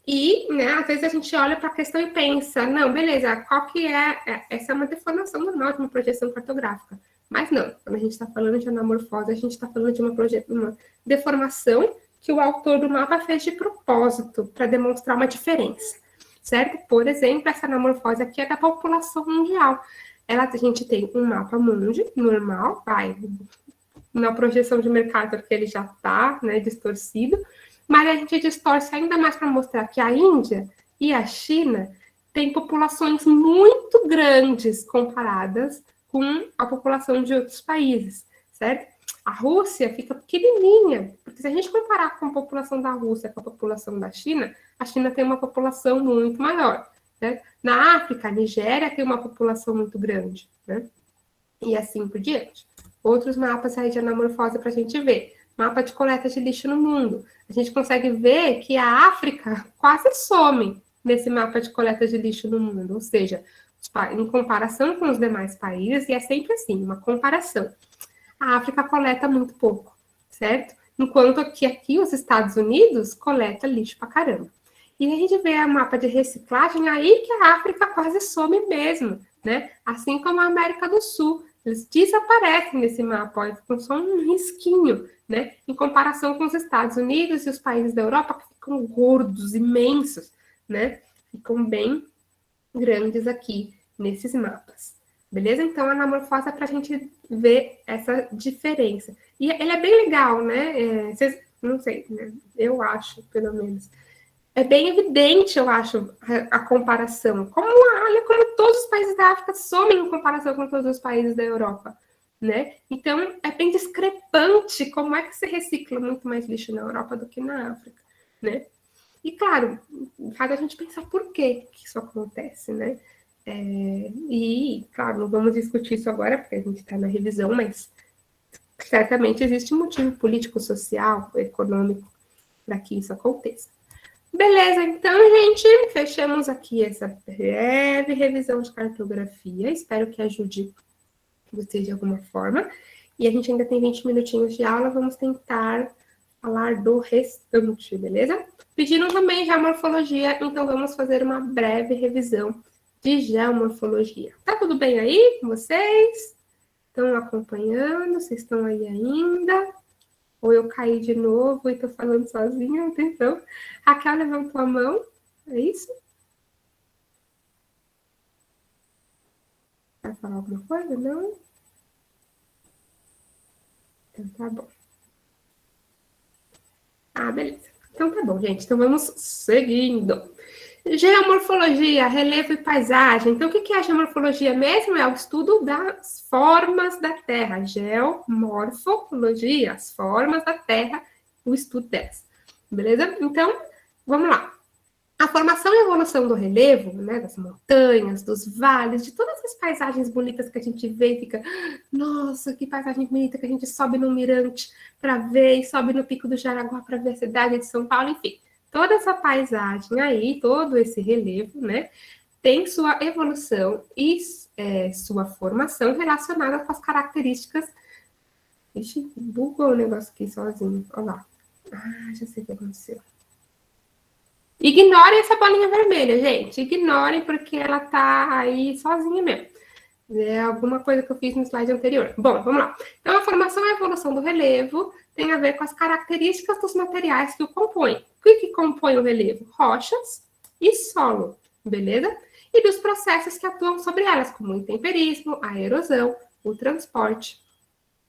e, né, às vezes a gente olha para a questão e pensa, não, beleza, qual que é? Essa é uma deformação normal de uma projeção cartográfica. Mas não, quando a gente está falando de anamorfose, a gente está falando de uma deformação que o autor do mapa fez de propósito para demonstrar uma diferença, certo? Por exemplo, essa anamorfose aqui é da população mundial. A gente tem um mapa mundi normal, na projeção de mercado porque ele já está, né, distorcido, mas a gente distorce ainda mais para mostrar que a Índia e a China têm populações muito grandes comparadas com a população de outros países, certo? A Rússia fica pequenininha, porque se a gente comparar com a população da Rússia com a população da China, a China tem uma população muito maior, né? Na África, a Nigéria tem uma população muito grande, né? E assim por diante. Outros mapas aí de anamorfose para a gente ver. Mapa de coleta de lixo no mundo. A gente consegue ver que a África quase some nesse mapa de coleta de lixo no mundo. Ou seja, em comparação com os demais países, e é sempre assim, uma comparação. A África coleta muito pouco, certo? Enquanto que aqui os Estados Unidos coleta lixo pra caramba. E a gente vê o mapa de reciclagem aí que a África quase some mesmo, né? Assim como a América do Sul, Eles desaparecem nesse mapa, ó, ficam só um risquinho, né? Em comparação com os Estados Unidos e os países da Europa, que ficam gordos, imensos, né? Ficam bem grandes aqui nesses mapas. Beleza? Então, a anamorfose é para a gente ver essa diferença. E ele é bem legal, né? Vocês, não sei, né? Eu acho, pelo menos. É bem evidente, eu acho, a comparação. Olha como todos os países da África somem em comparação com todos os países da Europa, né? Então, é bem discrepante como é que se recicla muito mais lixo na Europa do que na África, né? E, claro, faz a gente pensar por que isso acontece, né? E, claro, não vamos discutir isso agora, porque a gente está na revisão, mas certamente existe um motivo político, social, econômico para que isso aconteça. Beleza, então, gente, fechamos aqui essa breve revisão de cartografia. Espero que ajude vocês de alguma forma. E a gente ainda tem 20 minutinhos de aula, vamos tentar falar do restante, beleza? Pediram também geomorfologia, então vamos fazer uma breve revisão de geomorfologia. Tá tudo bem aí com vocês? Estão acompanhando? Vocês estão aí ainda? Ou eu caí de novo e tô falando sozinha? Atenção. Raquel levantou a mão. É isso? Vai falar alguma coisa? Não? Então tá bom. Ah, beleza. Então tá bom, gente. Então vamos seguindo. Geomorfologia, relevo e paisagem. Então, o que é a geomorfologia mesmo? É o estudo das formas da Terra. Geomorfologia, as formas da Terra, o estudo delas. Beleza? Então, vamos lá. A formação e evolução do relevo, né, das montanhas, dos vales, de todas as paisagens bonitas que a gente vê e fica, nossa, que paisagem bonita, que a gente sobe no mirante para ver, e sobe no Pico do Jaraguá para ver a cidade de São Paulo, enfim. Toda essa paisagem aí, todo esse relevo, né, tem sua evolução e sua formação relacionada com as características. Ixi, bugou o negócio aqui sozinho, olha lá. Ah, já sei o que aconteceu. Ignorem essa bolinha vermelha, gente. Ignorem, porque ela tá aí sozinha mesmo. É alguma coisa que eu fiz no slide anterior. Bom, vamos lá. Então, a formação e a evolução do relevo tem a ver com as características dos materiais que o compõem. O que compõe o relevo? Rochas e solo, beleza? E dos processos que atuam sobre elas, como o intemperismo, a erosão, o transporte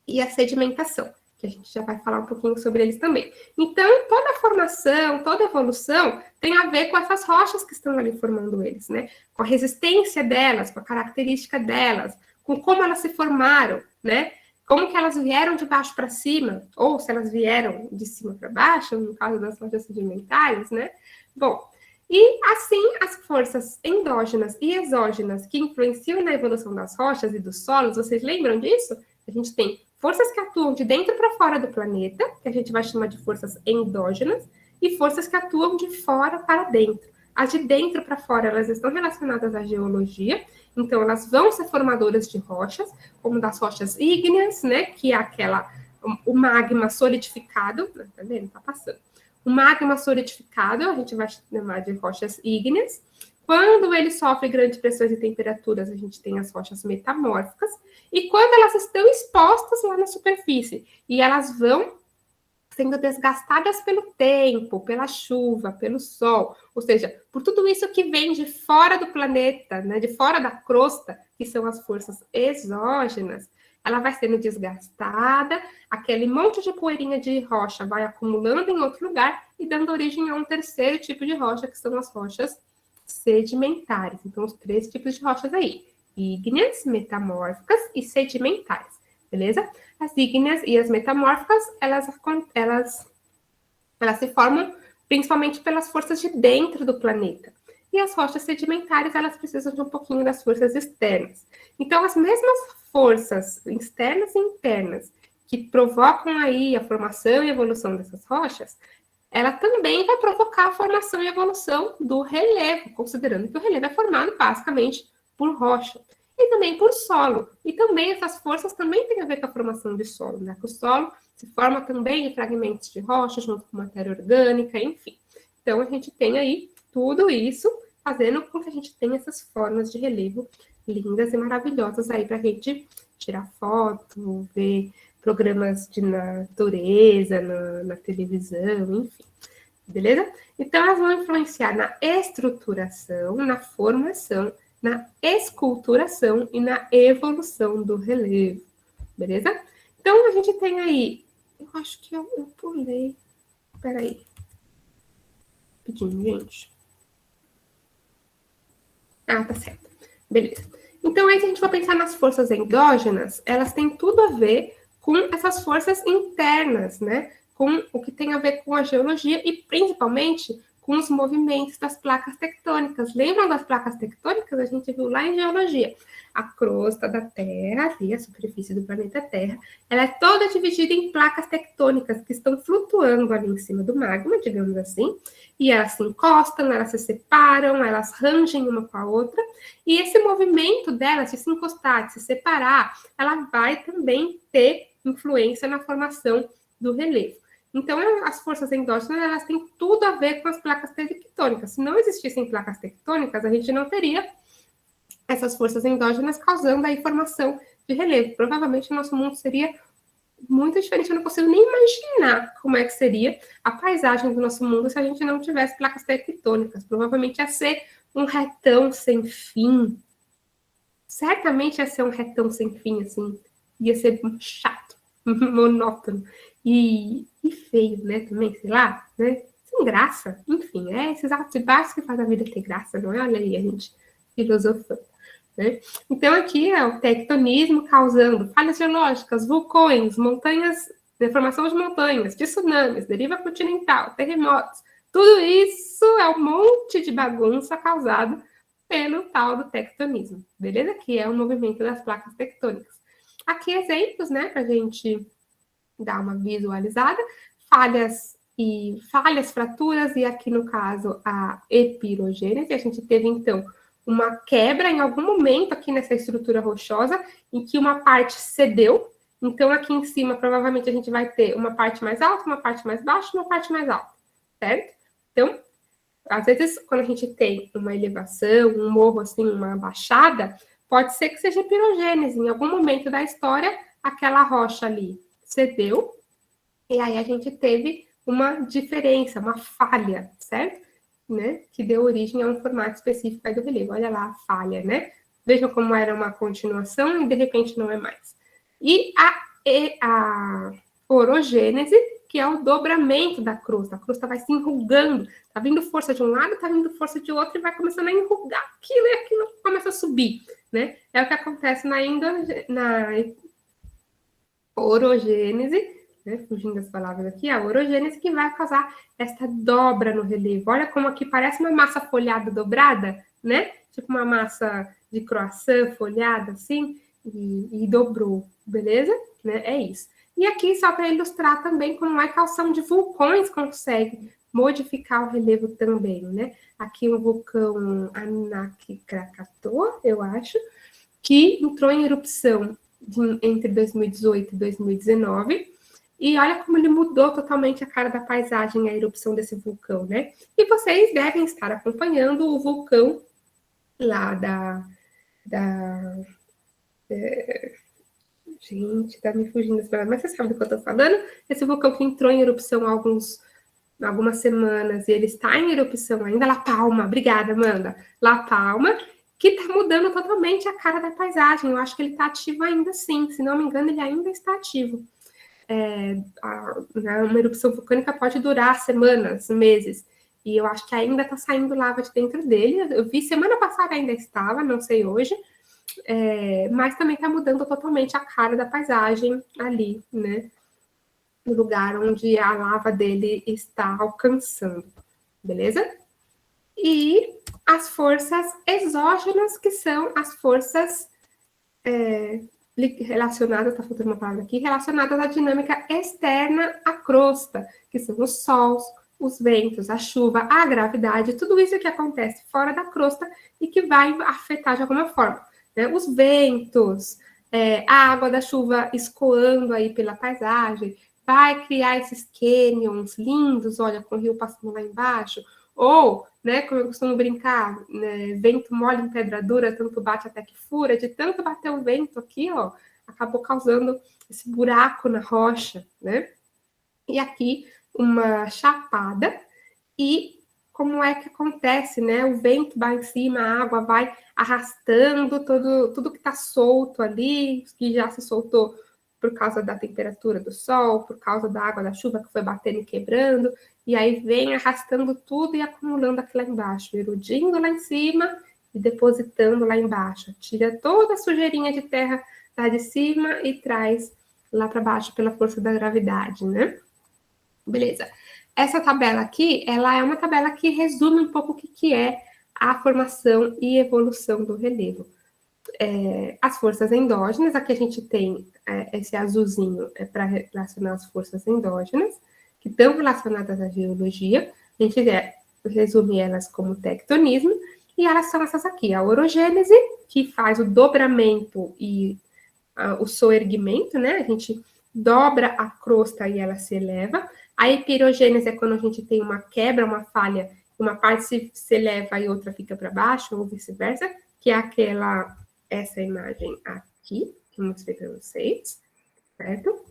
e a sedimentação, que a gente já vai falar um pouquinho sobre eles também. Então, toda a formação, toda a evolução tem a ver com essas rochas que estão ali formando eles, né? Com a resistência delas, com a característica delas, com como elas se formaram, né? Como que elas vieram de baixo para cima, ou se elas vieram de cima para baixo, no caso das rochas sedimentares, né? Bom, e assim as forças endógenas e exógenas que influenciam na evolução das rochas e dos solos, vocês lembram disso? A gente tem forças que atuam de dentro para fora do planeta, que a gente vai chamar de forças endógenas, e forças que atuam de fora para dentro. As de dentro para fora, elas estão relacionadas à geologia, então elas vão ser formadoras de rochas, como das rochas ígneas, né, que é o magma solidificado, tá vendo? Tá passando. O magma solidificado, a gente vai chamar de rochas ígneas. Quando ele sofre grandes pressões e temperaturas, a gente tem as rochas metamórficas. E quando elas estão expostas lá na superfície e elas vão sendo desgastadas pelo tempo, pela chuva, pelo sol, ou seja, por tudo isso que vem de fora do planeta, né, de fora da crosta, que são as forças exógenas, ela vai sendo desgastada, aquele monte de poeirinha de rocha vai acumulando em outro lugar e dando origem a um terceiro tipo de rocha, que são as rochas sedimentares. Então, os três tipos de rochas aí: ígneas, metamórficas e sedimentares, beleza? As ígneas e as metamórficas, elas se formam principalmente pelas forças de dentro do planeta. E as rochas sedimentares, elas precisam de um pouquinho das forças externas. Então, as mesmas forças externas e internas que provocam aí a formação e evolução dessas rochas, ela também vai provocar a formação e evolução do relevo, considerando que o relevo é formado basicamente por rocha e também por solo. E também essas forças também têm a ver com a formação de solo, né? Que o solo se forma também de fragmentos de rocha junto com matéria orgânica, enfim. Então a gente tem aí tudo isso fazendo com que a gente tenha essas formas de relevo lindas e maravilhosas aí para a gente tirar foto, ver programas de natureza na televisão, enfim. Beleza? Então, elas vão influenciar na estruturação, na formação, na esculturação e na evolução do relevo. Beleza? Então, a gente tem aí... Eu acho que eu pulei. Peraí. Rapidinho, gente. Ah, tá certo. Beleza. Então, aí, se a gente for pensar nas forças endógenas, elas têm tudo a ver com essas forças internas, né? Com o que tem a ver com a geologia e, principalmente, com os movimentos das placas tectônicas. Lembram das placas tectônicas? A gente viu lá em geologia. A crosta da Terra, ali, a superfície do planeta Terra, ela é toda dividida em placas tectônicas que estão flutuando ali em cima do magma, digamos assim, e elas se encostam, elas se separam, elas rangem uma com a outra, e esse movimento delas de se encostar, de se separar, ela vai também ter influência na formação do relevo. Então, as forças endógenas, elas têm tudo a ver com as placas tectônicas. Se não existissem placas tectônicas, a gente não teria essas forças endógenas causando a formação de relevo. Provavelmente, o nosso mundo seria muito diferente. Eu não consigo nem imaginar como é que seria a paisagem do nosso mundo se a gente não tivesse placas tectônicas. Provavelmente ia ser um retão sem fim. Certamente ia ser um retão sem fim, assim. Ia ser chato, monótono e feio, né? Também, sei lá, né? Sem graça. Enfim, esses altos e baixos que fazem a vida ter graça, não é? Olha aí, a gente filosofando. Né? Então, aqui é o tectonismo causando falhas geológicas, vulcões, montanhas, deformação de montanhas, tsunamis, deriva continental, terremotos. Tudo isso é um monte de bagunça causado pelo tal do tectonismo, beleza? Que é o movimento das placas tectônicas. Aqui exemplos, né, para a gente dar uma visualizada, falhas, fraturas, e aqui no caso a epirogênese. A gente teve então uma quebra em algum momento aqui nessa estrutura rochosa, em que uma parte cedeu. Então, aqui em cima, provavelmente, a gente vai ter uma parte mais alta, uma parte mais baixa e uma parte mais alta, certo? Então, às vezes, quando a gente tem uma elevação, um morro, assim, uma baixada, pode ser que seja pirogênese. Em algum momento da história, aquela rocha ali cedeu, e aí a gente teve uma diferença, uma falha, certo? Né? Que deu origem a um formato específico aí do relevo. Olha lá a falha, né? Vejam como era uma continuação e de repente não é mais. E a orogênese, que é o dobramento da crosta. A crosta vai se enrugando. Tá vindo força de um lado, tá vindo força de outro e vai começando a enrugar aquilo e aquilo começa a subir, né? É o que acontece na orogênese, né, fugindo das palavras aqui, a orogênese, que vai causar esta dobra no relevo. Olha como aqui parece uma massa folhada dobrada, né? Tipo uma massa de croissant folhada, assim, e dobrou, beleza? Né? É isso. E aqui, só para ilustrar também como é que a ação de vulcões consegue modificar o relevo também, né? Aqui o vulcão Anak Krakatoa, eu acho, que entrou em erupção entre 2018 e 2019, e olha como ele mudou totalmente a cara da paisagem, a erupção desse vulcão, né? E vocês devem estar acompanhando o vulcão lá gente, tá me fugindo das palavras, mas você sabe do que eu tô falando? Esse vulcão que entrou em erupção há algumas semanas, e ele está em erupção ainda, La Palma, obrigada, Amanda, La Palma, que está mudando totalmente a cara da paisagem. Eu acho que ele está ativo ainda sim, se não me engano, ele ainda está ativo. Uma erupção vulcânica pode durar semanas, meses, e eu acho que ainda está saindo lava de dentro dele. Eu vi semana passada ainda estava, não sei hoje, mas também está mudando totalmente a cara da paisagem ali, né? No lugar onde a lava dele está alcançando, beleza? E as forças exógenas, que são as forças relacionadas, está faltando uma palavra aqui, relacionadas à dinâmica externa à crosta, que são os sols, os ventos, a chuva, a gravidade, tudo isso que acontece fora da crosta e que vai afetar de alguma forma, né? Os ventos, a água da chuva escoando aí pela paisagem, vai criar esses canyons lindos, olha, com o rio passando lá embaixo, ou, né, como eu costumo brincar, né, vento mole em pedra dura, tanto bate até que fura, de tanto bater o vento aqui, ó, acabou causando esse buraco na rocha, né? E aqui uma chapada, e como é que acontece, né? O vento vai em cima, a água vai arrastando tudo que está solto ali, que já se soltou por causa da temperatura do sol, por causa da água da chuva que foi batendo e quebrando, e aí vem arrastando tudo e acumulando aqui lá embaixo, erudindo lá em cima e depositando lá embaixo. Tira toda a sujeirinha de terra lá de cima e traz lá para baixo pela força da gravidade, né? Beleza. Essa tabela aqui, ela é uma tabela que resume um pouco o que é a formação e evolução do relevo. As forças endógenas, aqui a gente tem esse azulzinho para relacionar as forças endógenas, que estão relacionadas à geologia. A gente resume elas como tectonismo, e elas são essas aqui: a orogênese, que faz o dobramento e o soerguimento, né? A gente dobra a crosta e ela se eleva. A epirogênese é quando a gente tem uma quebra, uma falha, uma parte se eleva e outra fica para baixo, ou vice-versa, que é essa imagem aqui, que eu mostrei para vocês, certo?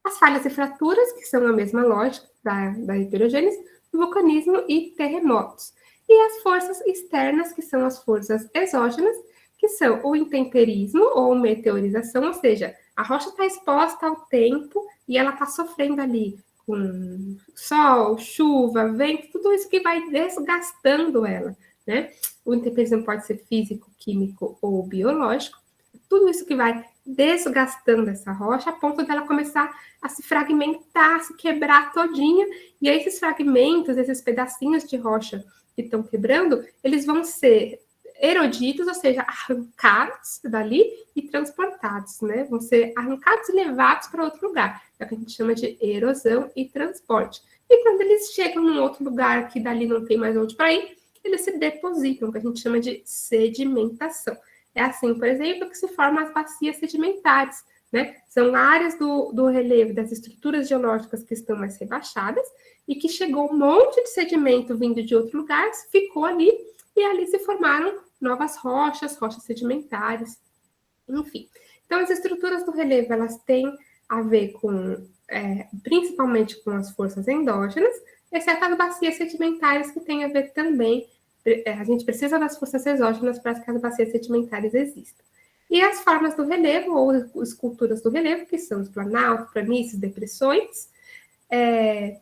As falhas e fraturas, que são a mesma lógica da epirogênese, vulcanismo e terremotos. E as forças externas, que são as forças exógenas, que são o intemperismo ou meteorização, ou seja, a rocha está exposta ao tempo e ela está sofrendo ali com sol, chuva, vento, tudo isso que vai desgastando ela, né? O intemperismo pode ser físico, químico ou biológico, tudo isso que vai desgastando essa rocha a ponto dela começar a se fragmentar, a se quebrar todinha, e aí esses fragmentos, esses pedacinhos de rocha que estão quebrando, eles vão ser erodidos, ou seja, arrancados dali e transportados, né? Vão ser arrancados e levados para outro lugar. É o que a gente chama de erosão e transporte. E quando eles chegam num outro lugar que dali não tem mais onde para ir, eles se depositam, o que a gente chama de sedimentação. É assim, por exemplo, que se formam as bacias sedimentares, né? São áreas do relevo, das estruturas geológicas que estão mais rebaixadas e que chegou um monte de sedimento vindo de outro lugar, ficou ali, e ali se formaram novas rochas sedimentares, enfim. Então, as estruturas do relevo, elas têm a ver com, principalmente com as forças endógenas, exceto as bacias sedimentares, que têm a ver também, a gente precisa das forças exógenas para que as bacias sedimentares existam. E as formas do relevo, ou esculturas do relevo, que são os planaltos, planícies, depressões,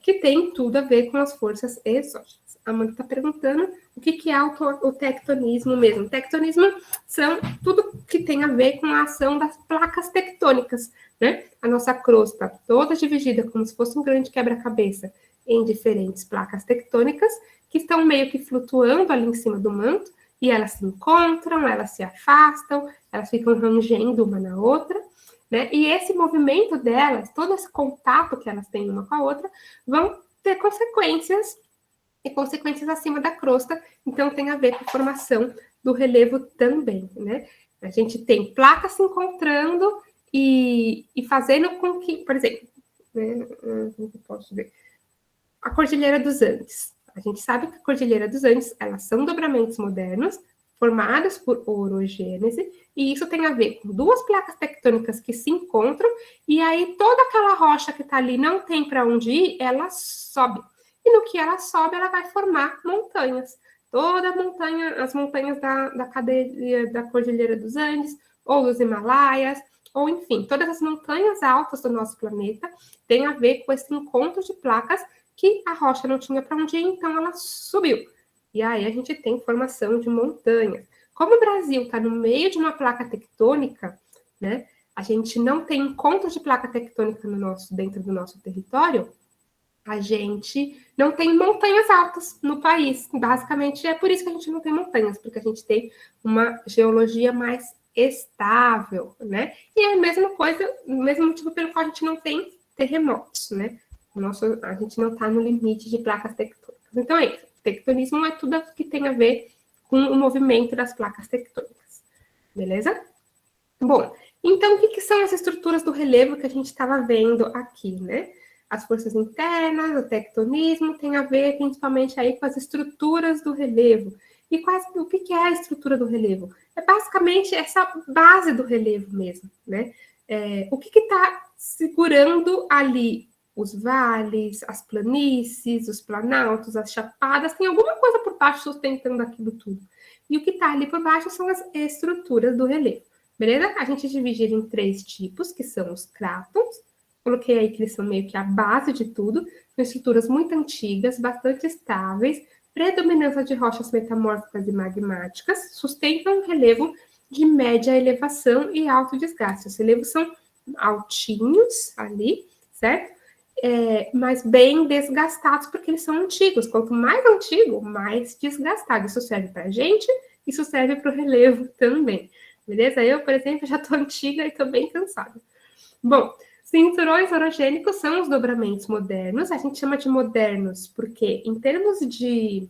que tem tudo a ver com as forças exógenas. A Amanda está perguntando o que é o tectonismo mesmo. Tectonismo são tudo que tem a ver com a ação das placas tectônicas, né? A nossa crosta toda dividida como se fosse um grande quebra-cabeça em diferentes placas tectônicas que estão meio que flutuando ali em cima do manto, e elas se encontram, elas se afastam, elas ficam rangendo uma na outra, né? E esse movimento delas, todo esse contato que elas têm uma com a outra, vão ter consequências, e consequências acima da crosta, então tem a ver com a formação do relevo também, né? A gente tem placas se encontrando e fazendo com que, por exemplo, né, como eu posso ver? A Cordilheira dos Andes. A gente sabe que a Cordilheira dos Andes, elas são dobramentos modernos, formados por orogênese, e isso tem a ver com duas placas tectônicas que se encontram, e aí toda aquela rocha que está ali não tem para onde ir, ela sobe. E no que ela sobe, ela vai formar montanhas. Toda a montanha, as montanhas da cadeia da Cordilheira dos Andes, ou dos Himalaias, ou enfim, todas as montanhas altas do nosso planeta têm a ver com esse encontro de placas que a rocha não tinha para onde ir, então ela subiu. E aí a gente tem formação de montanhas. Como o Brasil está no meio de uma placa tectônica, né? A gente não tem encontro de placa tectônica dentro do nosso território, a gente não tem montanhas altas no país. Basicamente, é por isso que a gente não tem montanhas, porque a gente tem uma geologia mais estável, né? E é a mesma coisa, o mesmo motivo pelo qual a gente não tem terremotos, né? A gente não está no limite de placas tectônicas. Então, tectonismo é tudo que tem a ver com o movimento das placas tectônicas. Beleza? Bom, então, o que são as estruturas do relevo que a gente estava vendo aqui, né? As forças internas, o tectonismo, tem a ver principalmente aí com as estruturas do relevo. E o que é a estrutura do relevo? É basicamente essa base do relevo mesmo, né? O que está segurando ali os vales, as planícies, os planaltos, as chapadas, tem alguma coisa por baixo sustentando aquilo tudo. E o que está ali por baixo são as estruturas do relevo, beleza? A gente divide ele em 3 tipos, que são os crátons. Coloquei aí que eles são meio que a base de tudo. São estruturas muito antigas, bastante estáveis, predominância de rochas metamórficas e magmáticas, sustentam um relevo de média elevação e alto desgaste. Os relevos são altinhos ali, certo? Mas bem desgastados, porque eles são antigos. Quanto mais antigo, mais desgastado. Isso serve para a gente, isso serve para o relevo também. Beleza? Eu, por exemplo, já estou antiga e estou bem cansada. Bom, cinturões orogênicos são os dobramentos modernos. A gente chama de modernos porque, em termos de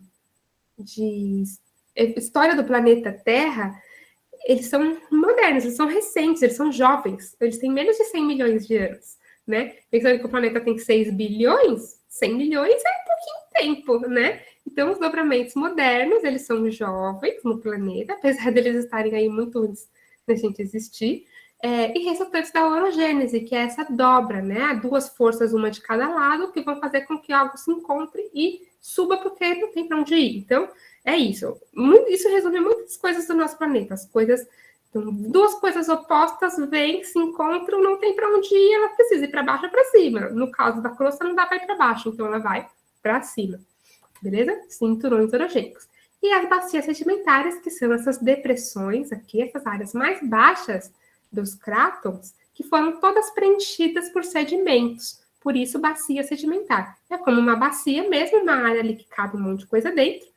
história do planeta Terra, eles são modernos, eles são recentes, eles são jovens. Eles têm menos de 100 milhões de anos, né? Pensando que o planeta tem 6 bilhões, 100 milhões é pouquinho tempo, né? Então, os dobramentos modernos, eles são jovens no planeta, apesar deles estarem aí muito antes da gente existir. E resultantes da orogênese, que é essa dobra, né? Há 2 forças, uma de cada lado, que vão fazer com que algo se encontre e suba porque não tem para onde ir. Então, é isso. Isso resume muitas coisas do nosso planeta. As coisas, então, 2 coisas opostas vêm, se encontram, não tem para onde ir, ela precisa ir para baixo ou para cima. No caso da crosta, não dá para ir para baixo, então ela vai para cima. Beleza? Cinturões orogênicos. E as bacias sedimentares, que são essas depressões aqui, essas áreas mais baixas dos crátons, que foram todas preenchidas por sedimentos. Por isso, bacia sedimentar. É como uma bacia mesmo, uma área ali que cabe um monte de coisa dentro,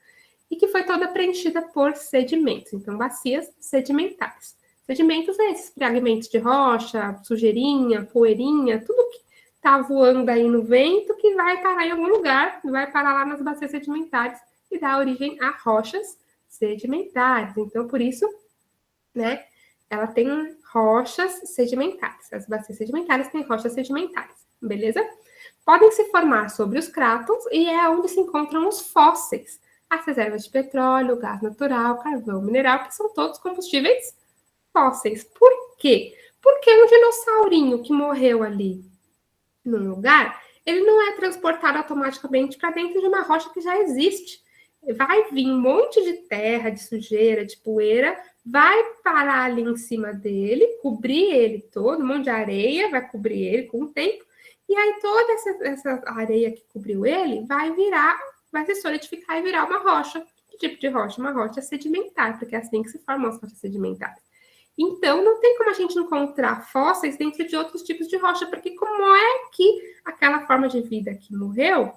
e que foi toda preenchida por sedimentos. Então, bacias sedimentares. Sedimentos são esses fragmentos de rocha, sujeirinha, poeirinha, tudo que está voando aí no vento, que vai parar em algum lugar, vai parar lá nas bacias sedimentares e dá origem a rochas sedimentares. Então, por isso, né, ela tem rochas sedimentares. As bacias sedimentares têm rochas sedimentares, beleza? Podem se formar sobre os crátons e é onde se encontram os fósseis. As reservas de petróleo, gás natural, carvão, mineral, que são todos combustíveis fósseis. Por quê? Porque um dinossaurinho que morreu ali num lugar, ele não é transportado automaticamente para dentro de uma rocha que já existe. Vai vir um monte de terra, de sujeira, de poeira, vai parar ali em cima dele, cobrir ele todo, um monte de areia, vai cobrir ele com o tempo, e aí toda essa areia que cobriu ele vai se solidificar e virar uma rocha. Que tipo de rocha? Uma rocha sedimentar, porque é assim que se formam as rochas sedimentares. Então, não tem como a gente encontrar fósseis dentro de outros tipos de rocha, porque como é que aquela forma de vida que morreu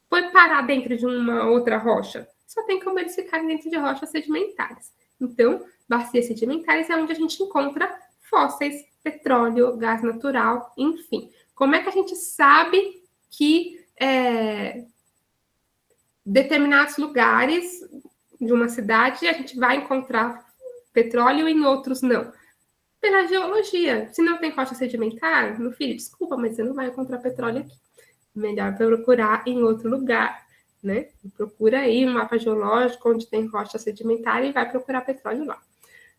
foi parar dentro de uma outra rocha? Só tem como eles ficarem dentro de rochas sedimentares. Então, bacias sedimentares é onde a gente encontra fósseis, petróleo, gás natural, enfim. Como é que a gente sabe que determinados lugares de uma cidade a gente vai encontrar petróleo e em outros não? Pela geologia. Se não tem rocha sedimentar, meu filho, desculpa, mas você não vai encontrar petróleo aqui. Melhor procurar em outro lugar, né? Procura aí um mapa geológico onde tem rocha sedimentar e vai procurar petróleo lá.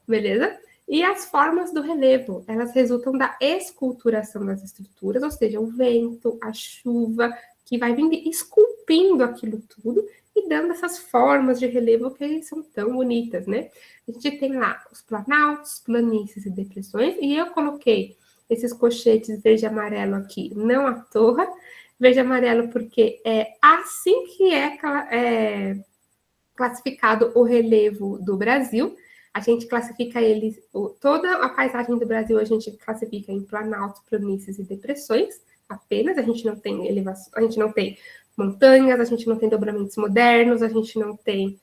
Beleza? E as formas do relevo, elas resultam da esculturação das estruturas, ou seja, o vento, a chuva, que vai vindo esculpindo aquilo tudo e dando essas formas de relevo que são tão bonitas, né? A gente tem lá os planaltos, planícies e depressões, e eu coloquei esses cochetes verde e amarelo aqui, não à toa, verde e amarelo porque é assim que é classificado o relevo do Brasil. A gente classifica eles, toda a paisagem do Brasil a gente classifica em planaltos, planícies e depressões, apenas. A gente não tem elevação, a gente não tem montanhas, a gente não tem dobramentos modernos, a gente não tem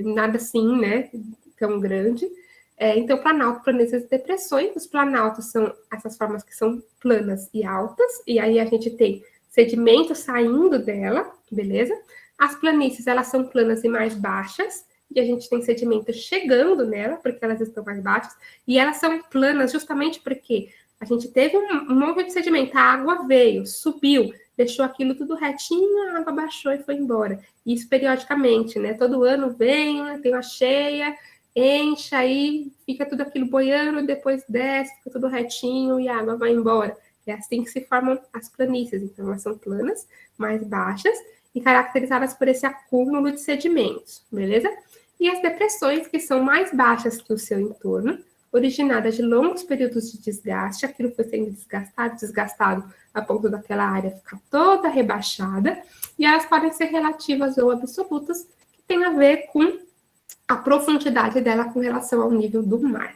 nada assim, né, tão grande. Então, planalto, planícies e depressões. Os planaltos são essas formas que são planas e altas, e aí a gente tem sedimento saindo dela, beleza? As planícies, elas são planas e mais baixas, e a gente tem sedimento chegando nela, porque elas estão mais baixas, e elas são planas justamente porque a gente teve um monte de sedimento, a água veio, subiu, deixou aquilo tudo retinho, a água baixou e foi embora. Isso periodicamente, né? Todo ano vem, tem uma cheia, enche, aí fica tudo aquilo boiando, depois desce, fica tudo retinho e a água vai embora. É assim que se formam as planícies. Então, elas são planas, mais baixas e caracterizadas por esse acúmulo de sedimentos, beleza? E as depressões, que são mais baixas que o seu entorno, originadas de longos períodos de desgaste, aquilo foi sendo desgastado a ponto daquela área ficar toda rebaixada, e elas podem ser relativas ou absolutas, que tem a ver com a profundidade dela com relação ao nível do mar,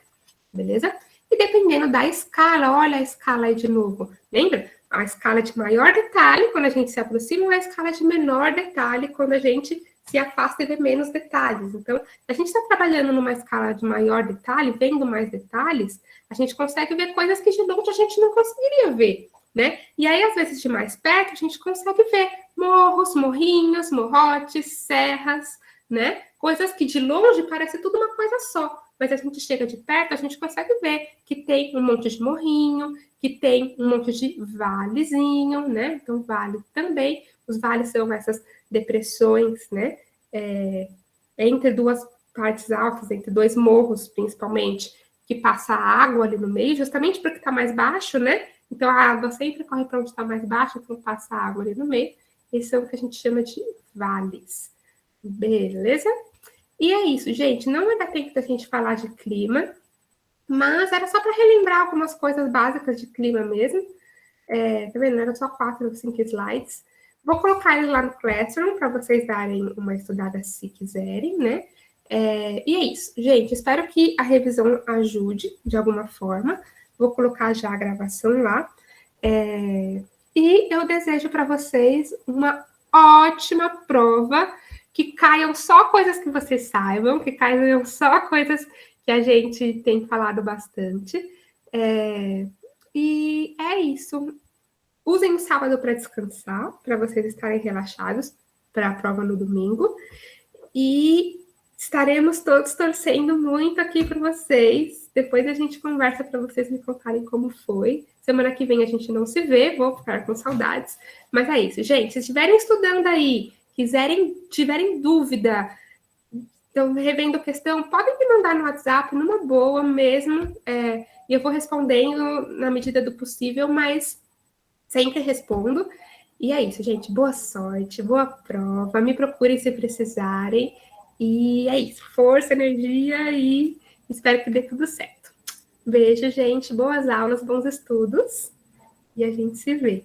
beleza? E dependendo da escala, olha a escala aí de novo, lembra? A escala de maior detalhe quando a gente se aproxima, ou a escala de menor detalhe quando a gente se afasta e vê menos detalhes. Então, a gente está trabalhando numa escala de maior detalhe, vendo mais detalhes, a gente consegue ver coisas que de longe a gente não conseguiria ver, né? E aí, às vezes, de mais perto, a gente consegue ver morros, morrinhos, morrotes, serras, né? Coisas que de longe parece tudo uma coisa só, mas a gente chega de perto, a gente consegue ver que tem um monte de morrinho, que tem um monte de valezinho, né? Então, vale também. Os vales são essas depressões, né? Entre duas partes altas, entre dois morros, principalmente, que passa água ali no meio, justamente porque está mais baixo, né? Então, a água sempre corre para onde está mais baixo, então passa água ali no meio. Esses são o que a gente chama de vales. Beleza? E é isso, gente. Não vai dar tempo da gente falar de clima, mas era só para relembrar algumas coisas básicas de clima mesmo. Tá vendo? Eram só 4 ou 5 slides. Vou colocar eles lá no Classroom para vocês darem uma estudada se quiserem, né? E é isso, gente. Espero que a revisão ajude de alguma forma. Vou colocar já a gravação lá. E eu desejo para vocês uma ótima prova, que caiam só coisas que vocês saibam, que caiam só coisas que a gente tem falado bastante. E é isso. Usem o sábado para descansar, para vocês estarem relaxados para a prova no domingo. E estaremos todos torcendo muito aqui para vocês. Depois a gente conversa para vocês me contarem como foi. Semana que vem a gente não se vê, vou ficar com saudades. Mas é isso, gente. Se estiverem estudando aí, tiverem dúvida, estão revendo questão, podem me mandar no WhatsApp, numa boa mesmo. E eu vou respondendo na medida do possível, mas sempre respondo. E é isso, gente. Boa sorte, boa prova. Me procurem se precisarem. E é isso. Força, energia e espero que dê tudo certo. Beijo, gente. Boas aulas, bons estudos. E a gente se vê.